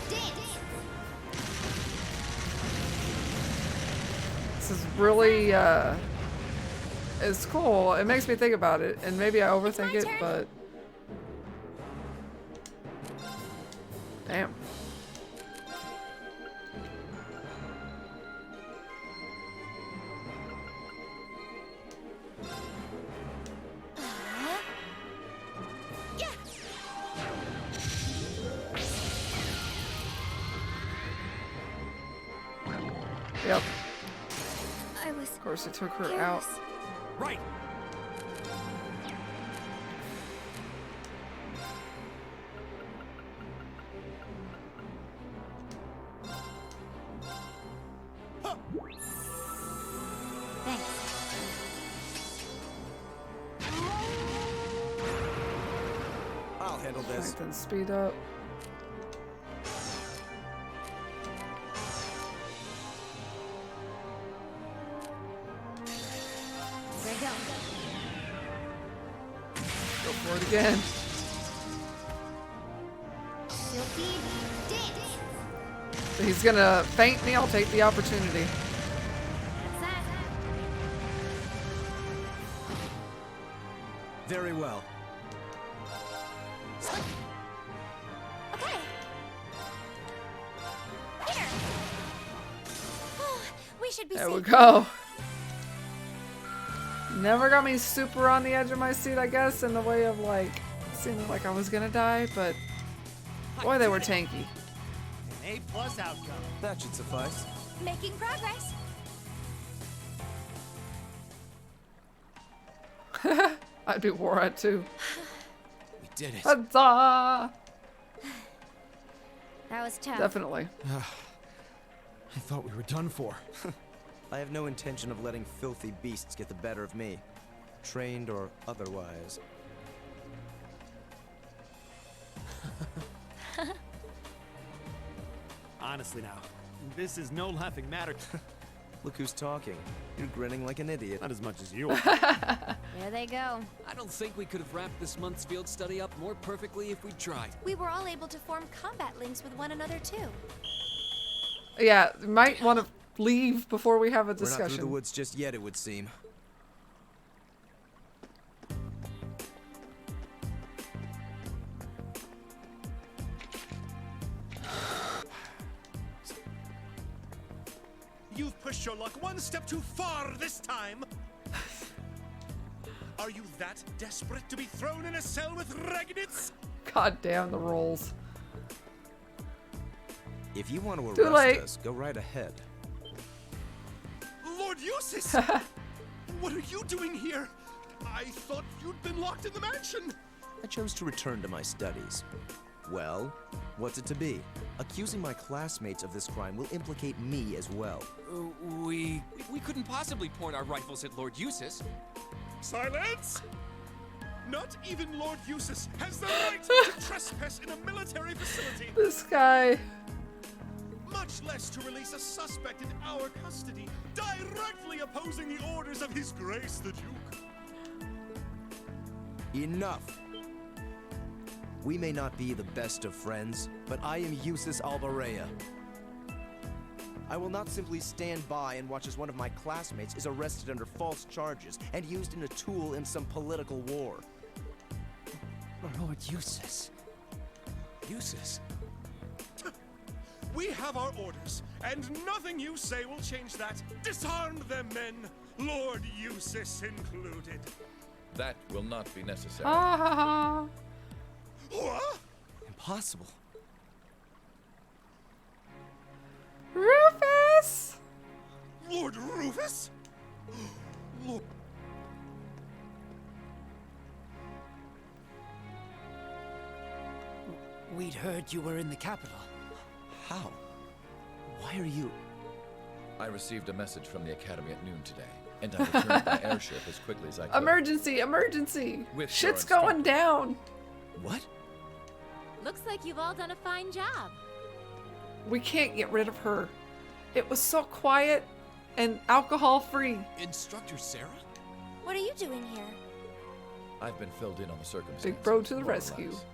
dance. This is really, it's cool. It makes me think about it, and maybe I overthink it, turn. but... Damn. Yeah. Yep. I was Of course, it took her out. careless. Right. Thanks. I'll handle this. Strength and speed up. Here I go. Go for it again. Silky dance. He's gonna feint me. I'll take the opportunity. That's that. Very well. Okay. Here. Oh, we should be There we safe. go. Never got me super on the edge of my seat, I guess, in the way of like seeming like I was gonna die, but boy, they were tanky. An A+ outcome. That should suffice. Making progress. I'd be wore out too. We did it. Huzzah! That was tough. Definitely. I thought we were done for. I have no intention of letting filthy beasts get the better of me. Trained or otherwise. Honestly now, this is no laughing matter. Look who's talking. You're grinning like an idiot. Not as much as you are. There they go. I don't think we could have wrapped this month's field study up more perfectly if we tried. We were all able to form combat links with one another too. Yeah, you might want to leave before we have a We're not through the discussion. woods just yet, it would seem. You've pushed your luck one step too far this time. Are you that desperate to be thrown in a cell with Ragnitz? God damn the rolls. If you want to Too late. arrest us, go right ahead. Lord Eustace! What are you doing here? I thought you'd been locked in the mansion. I chose to return to my studies. Well, what's it to be? Accusing my classmates of this crime will implicate me as well. We couldn't possibly point our rifles at Lord Eustace. Silence! Not even Lord Eustace has the right to trespass in a military facility, This guy. much less to release a suspect in our custody, directly opposing the orders of His Grace the Duke. Enough! We may not be the best of friends, but I am Eustace Albarea. I will not simply stand by and watch as one of my classmates is arrested under false charges and used in a tool in some political war. Lord Eustace. Eustace? We have our orders, and nothing you say will change that. Disarm them, men, Lord Eustace included. That will not be necessary. Ah, ha, ha. What? Impossible. Rufus! Lord Rufus? Lord... We'd heard you were in the capital. How? Why are you... I received a message from the Academy at noon today, and I returned my airship as quickly as I could. Emergency! Emergency! With Shit's your going down! What? Looks like you've all done a fine job. We can't get rid of her. It was so quiet and alcohol free. Instructor Sarah? What are you doing here? I've been filled in on the circumstances. Big bro to the more or rescue. less.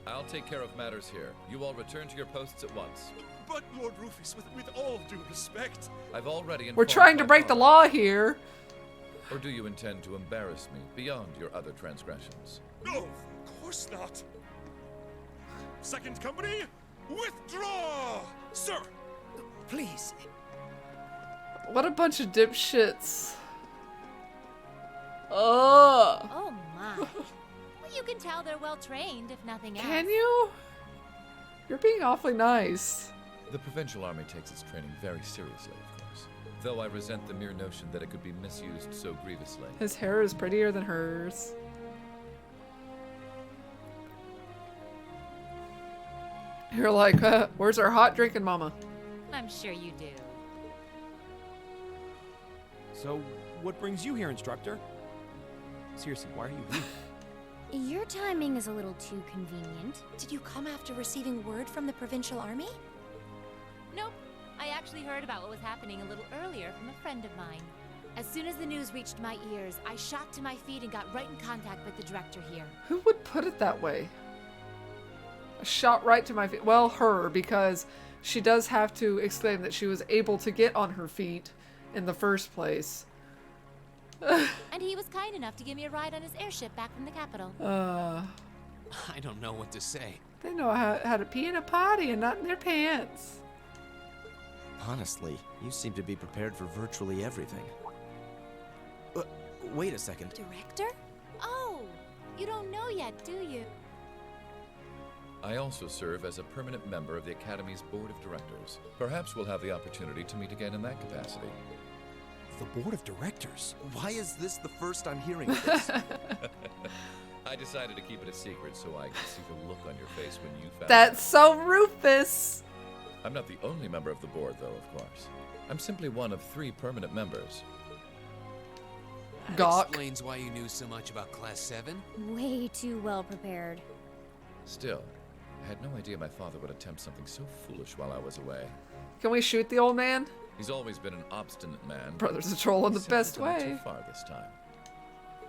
I'll take care of matters here. You all return to your posts at once. But, Lord Rufus, with all due respect, I've already We're informed trying to my break the father. law here. Or do you intend to embarrass me beyond your other transgressions? no, of course not. Second company, withdraw! Sir! Please. What a bunch of dipshits. Oh. Oh my. Well, you can tell they're well trained, if nothing else. Can you? You're being awfully nice. The Provincial Army takes its training very seriously, of course. Though I resent the mere notion that it could be misused so grievously. His hair is prettier than hers. You're like, where's our hot drinking mama? I'm sure you do. So, what brings you here, instructor? Seriously, why are you here? Your timing is a little too convenient. Did you come after receiving word from the Provincial Army? Nope. I actually heard about what was happening a little earlier from a friend of mine. As soon as the news reached my ears, I shot to my feet and got right in contact with the director here. Who would put it that way? A shot right to my feet. Well, her, because she does have to exclaim that she was able to get on her feet in the first place. And he was kind enough to give me a ride on his airship back from the capital. I don't know what to say. They know how to pee in a potty and not in their pants. Honestly, you seem to be prepared for virtually everything. Wait a second. Director? Oh, you don't know yet, do you? I also serve as a permanent member of the Academy's Board of Directors. Perhaps we'll have the opportunity to meet again in that capacity. The board of directors? Why is this the first I'm hearing of this? I decided to keep it a secret so I could see the look on your face when you found That's out. so Rufus. I'm not the only member of the board, though, of course. I'm simply one of 3 permanent members. That Gawk. explains why you knew so much about Class 7. Way too well prepared. Still, I had no idea my father would attempt something so foolish while I was away. Can we shoot the old man? He's always been an obstinate man. Brothers a troll in the He's best simply gone way. Too far this time.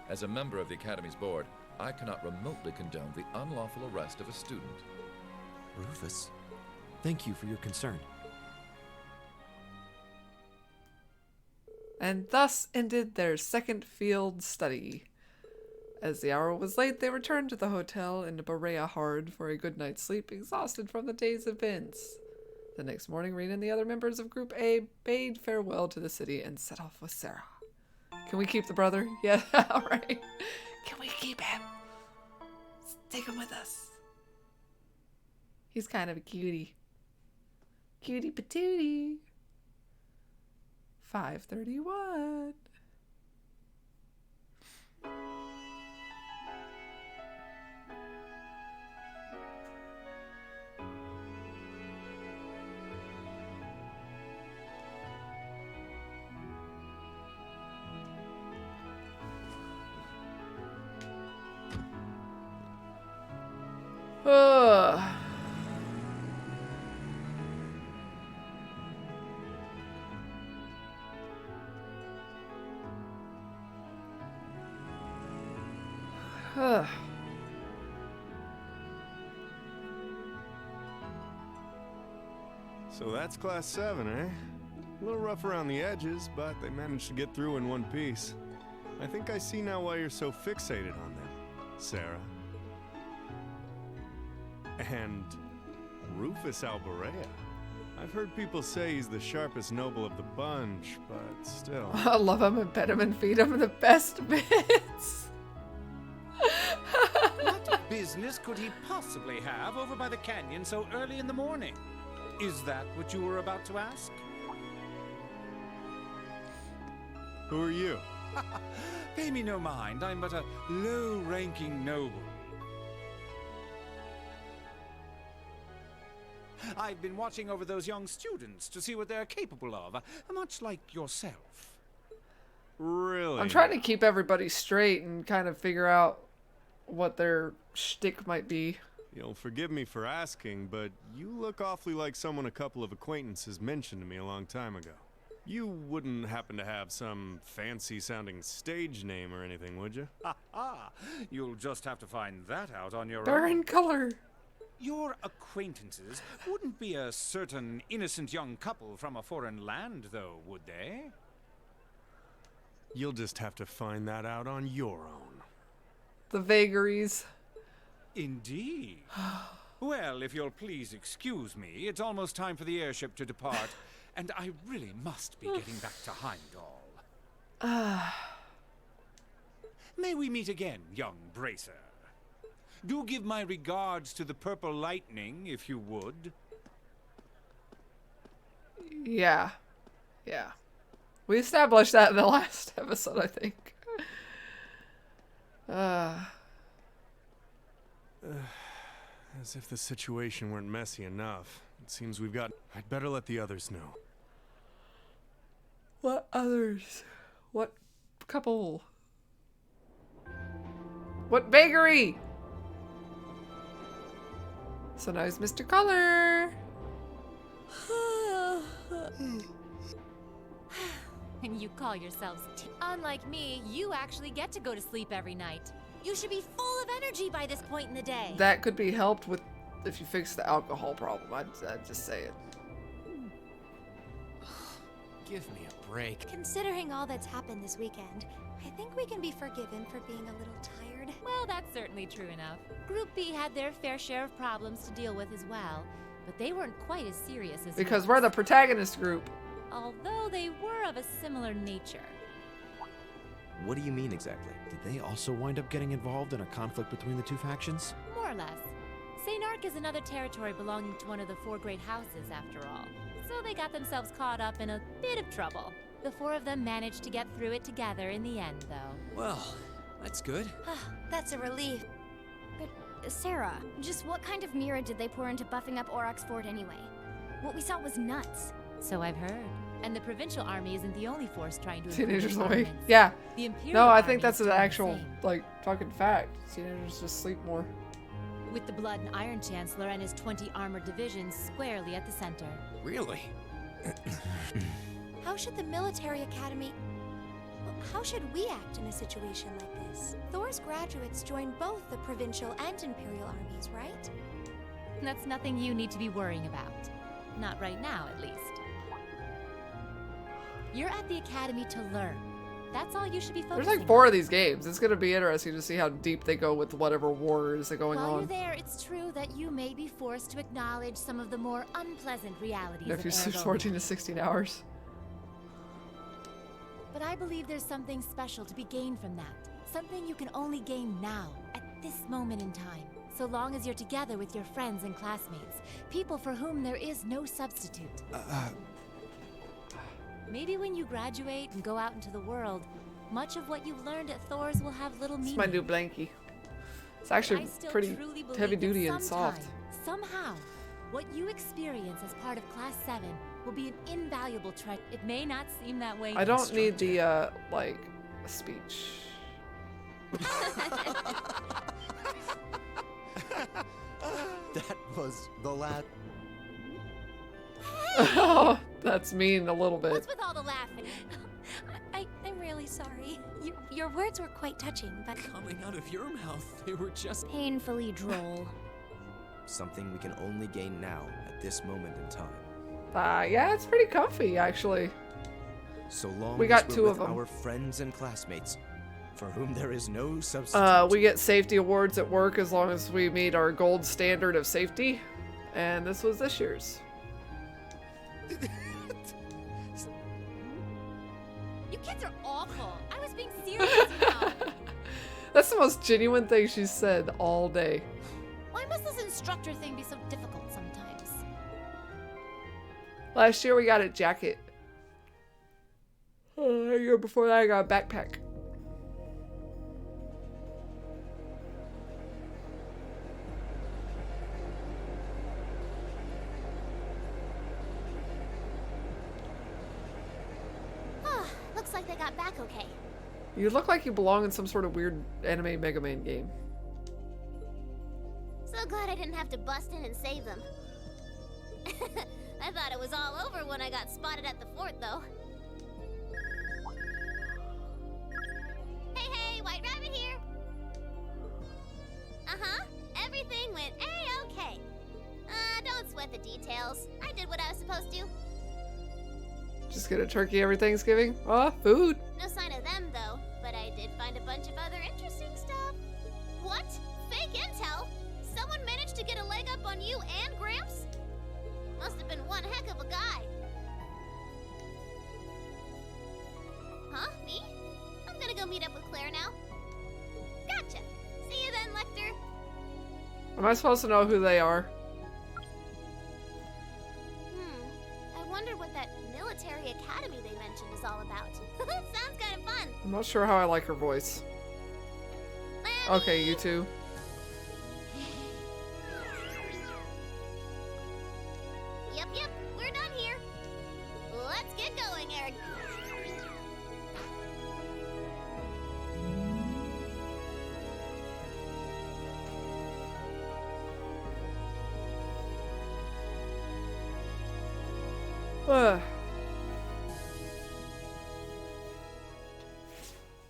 As a member of the Academy's board, I cannot remotely condone the unlawful arrest of a student. Rufus, thank you for your concern. And thus ended their second field study. As the hour was late, they returned to the hotel in Berea Hard for a good night's sleep, exhausted from the day's events. The next morning, Rena and the other members of Group A bade farewell to the city and set off with Sarah. Can we keep the brother? Yeah, all right. Can we keep him? Let's take him with us. He's kind of a cutie. Cutie patootie. 5:31. Ugh. Ugh. So that's Class 7, eh? A little rough around the edges, but they managed to get through in one piece. I think I see now why you're so fixated on them, Sarah. And Rufus Alborea. I've heard people say he's the sharpest noble of the bunch, but still. I love him and pet him and feed him the best bits. What business could he possibly have over by the canyon so early in the morning? Is that what you were about to ask? Who are you? Pay me no mind. I'm but a low-ranking noble. I've been watching over those young students to see what they're capable of, much like yourself. Really? I'm trying to keep everybody straight and kind of figure out what their shtick might be. You'll forgive me for asking, but you look awfully like someone a couple of acquaintances mentioned to me a long time ago. You wouldn't happen to have some fancy-sounding stage name or anything, would you? Ha ha! You'll just have to find that out on your They're own. in color. Your acquaintances wouldn't be a certain innocent young couple from a foreign land, though, would they? You'll just have to find that out on your own. The vagaries. Indeed. Well, if you'll please excuse me, it's almost time for the airship to depart, and I really must be getting back to Heimdall. May we meet again, young bracer. Do give my regards to the Purple Lightning, if you would. Yeah. Yeah. We established that in the last episode, I think. As if the situation weren't messy enough. It seems we've got... I'd better let the others know. What others? What couple? What vagary? So now he's Mr. Color. And you call yourselves unlike me, you actually get to go to sleep every night. You should be full of energy by this point in the day. That could be helped with if you fix the alcohol problem. I'd just say it. Give me a break. Considering all that's happened this weekend, I think we can be forgiven for being a little tired. Well, that's certainly true enough. Group B had their fair share of problems to deal with as well, but they weren't quite as serious as Because yours. we're the protagonist group. Although they were of a similar nature. What do you mean exactly? Did they also wind up getting involved in a conflict between the two factions? More or less. St. Ark is another territory belonging to one of the four great houses, after all. So they got themselves caught up in a bit of trouble. The four of them managed to get through it together in the end, though. Well, that's good. That's a relief. But, Sarah, just what kind of mirror did they pour into buffing up Aurochs Fort anyway? What we saw was nuts. So I've heard. And the provincial army isn't the only force trying to Teenagers improve awake. armaments. Yeah. The Imperial No, I Army think that's is an doing the actual, same. like, fucking fact. Teenagers just sleep more. With the Blood and Iron Chancellor and his 20 armored divisions squarely at the center. Really? How should the military academy... Well, how should we act in a situation like this? Thor's graduates join both the provincial and imperial armies, right? That's nothing you need to be worrying about. Not right now, at least. You're at the academy to learn. That's all you should be focusing There's like 4 of these games. It's gonna be interesting to see how deep they go with whatever wars are going While you're on. there, it's true that you may be forced to acknowledge some of the more unpleasant realities If you of sleep Ergo 14 to life. 16 hours. But I believe there's something special to be gained from that. Something you can only gain now, at this moment in time. So long as you're together with your friends and classmates, people for whom there is no substitute. Maybe when you graduate and go out into the world, much of what you've learned at Thor's will have little It's meaning. my new blankie. It's I actually still pretty truly believe heavy that duty and sometime, soft. Somehow, what you experience as part of Class 7 will be an invaluable treasure. It may not seem that way. I to a don't need stranger. the, like, speech. That was the last. Oh, that's mean a little bit. What's with all the laughing? I'm really sorry. Your words were quite touching, but... Coming out of your mouth, they were just... Painfully droll. Something we can only gain now at this moment in time. Yeah, it's pretty comfy, actually. So long We got as we're 2 of with them. our friends and classmates, for whom there is no substitute. We get safety awards at work as long as we meet our gold standard of safety. And this was this year's. You kids are awful. I was being serious, you know. That's the most genuine thing she's said all day. Why must this instructor thing be so difficult sometimes? Last year we got a jacket. A year before that I got a backpack. Looks like they got back okay. You look like you belong in some sort of weird anime Mega Man game. So glad I didn't have to bust in and save them. I thought it was all over when I got spotted at the fort, though. details. I did what I was supposed to. Just get a turkey every Thanksgiving? Oh, food. No sign of them, though, but I did find a bunch of other interesting stuff. What? Fake intel? Someone managed to get a leg up on you and Gramps? Must have been one heck of a guy. Huh? Me? I'm gonna go meet up with Claire now. Gotcha. See you then, Lecter. Am I supposed to know who they are? I wonder what that military academy they mentioned is all about. Sounds kind of fun. I'm not sure how I like her voice. Okay, you two. Yep, we're done here. Let's get going, Eric.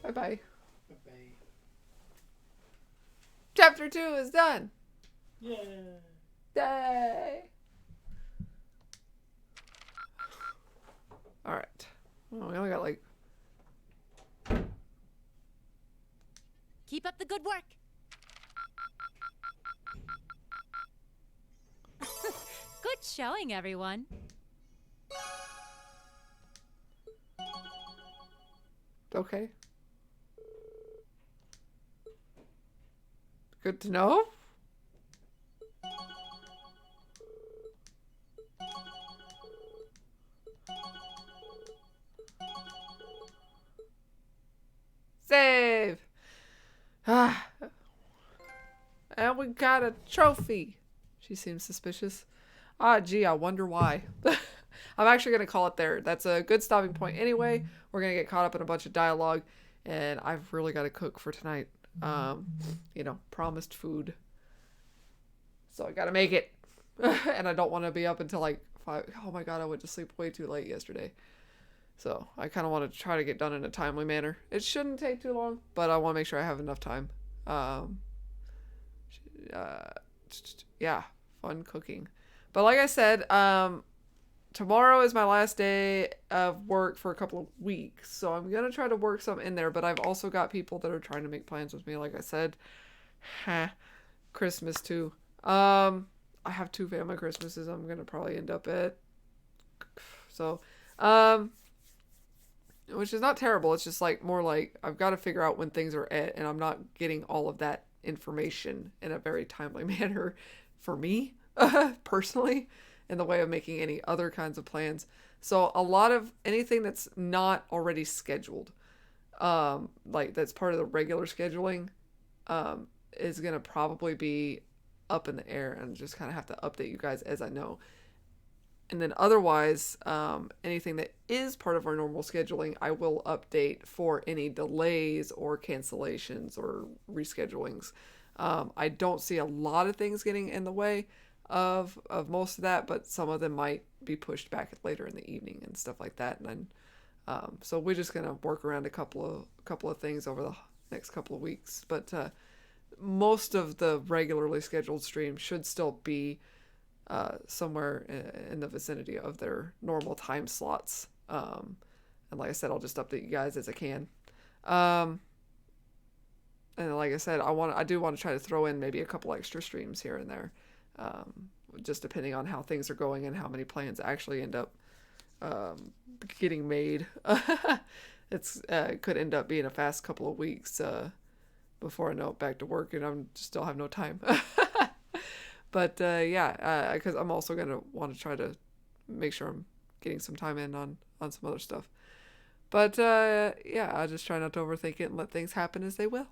Bye-bye. Chapter 2 is done. Yay. Alright. Well, we only got like... Keep up the good work. Good showing, everyone. Okay. Good to know. Save. Ah. And we got a trophy. She seems suspicious. Ah, gee, I wonder why. I'm actually going to call it there. That's a good stopping point anyway. We're going to get caught up in a bunch of dialogue, and I've really got to cook for tonight. You know, promised food. So I got to make it. And I don't want to be up until like 5. Oh my god, I went to sleep way too late yesterday. So I kind of want to try to get done in a timely manner. It shouldn't take too long, but I want to make sure I have enough time. Yeah, fun cooking. But like I said, tomorrow is my last day of work for a couple of weeks. So I'm going to try to work some in there, but I've also got people that are trying to make plans with me. Like I said, Christmas too. I have 2 family Christmases I'm going to probably end up at. So, which is not terrible. It's just like more like I've got to figure out when things are at, and I'm not getting all of that information in a very timely manner for me personally in the way of making any other kinds of plans. So a lot of anything that's not already scheduled, like that's part of the regular scheduling, is going to probably be up in the air, and just kind of have to update you guys as I know. And then otherwise, anything that is part of our normal scheduling, I will update for any delays or cancellations or reschedulings. I don't see a lot of things getting in the way of most of that, but some of them might be pushed back later in the evening and stuff like that. And then, so we're just gonna work around a couple of things over the next couple of weeks. But most of the regularly scheduled streams should still be somewhere in the vicinity of their normal time slots. And like I said, I'll just update you guys as I can. And like I said, I do want to try to throw in maybe a couple extra streams here and there, just depending on how things are going and how many plans actually end up getting made. It's could end up being a fast couple of weeks before I know it, back to work, and I'm still have no time. But yeah, because I'm also gonna want to try to make sure I'm getting some time in on some other stuff. But yeah, I just try not to overthink it and let things happen as they will.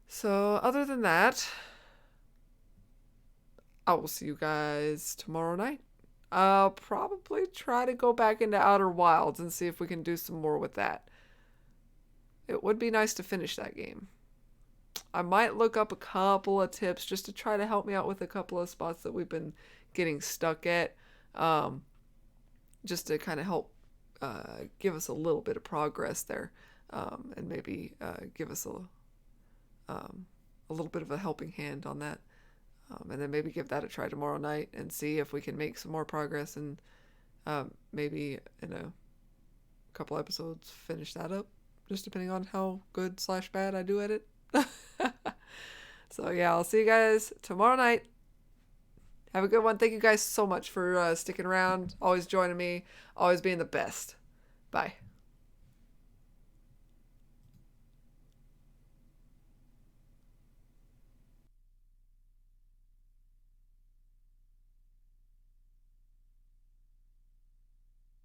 So other than that, I will see you guys tomorrow night. I'll probably try to go back into Outer Wilds and see if we can do some more with that. It would be nice to finish that game. I might look up a couple of tips just to try to help me out with a couple of spots that we've been getting stuck at. Just to kind of help give us a little bit of progress there. And maybe give us a little bit of a helping hand on that. And then maybe give that a try tomorrow night and see if we can make some more progress, and maybe in a couple episodes finish that up, just depending on how good / bad I do at it. So yeah, I'll see you guys tomorrow night. Have a good one. Thank you guys so much for sticking around, always joining me, always being the best. Bye.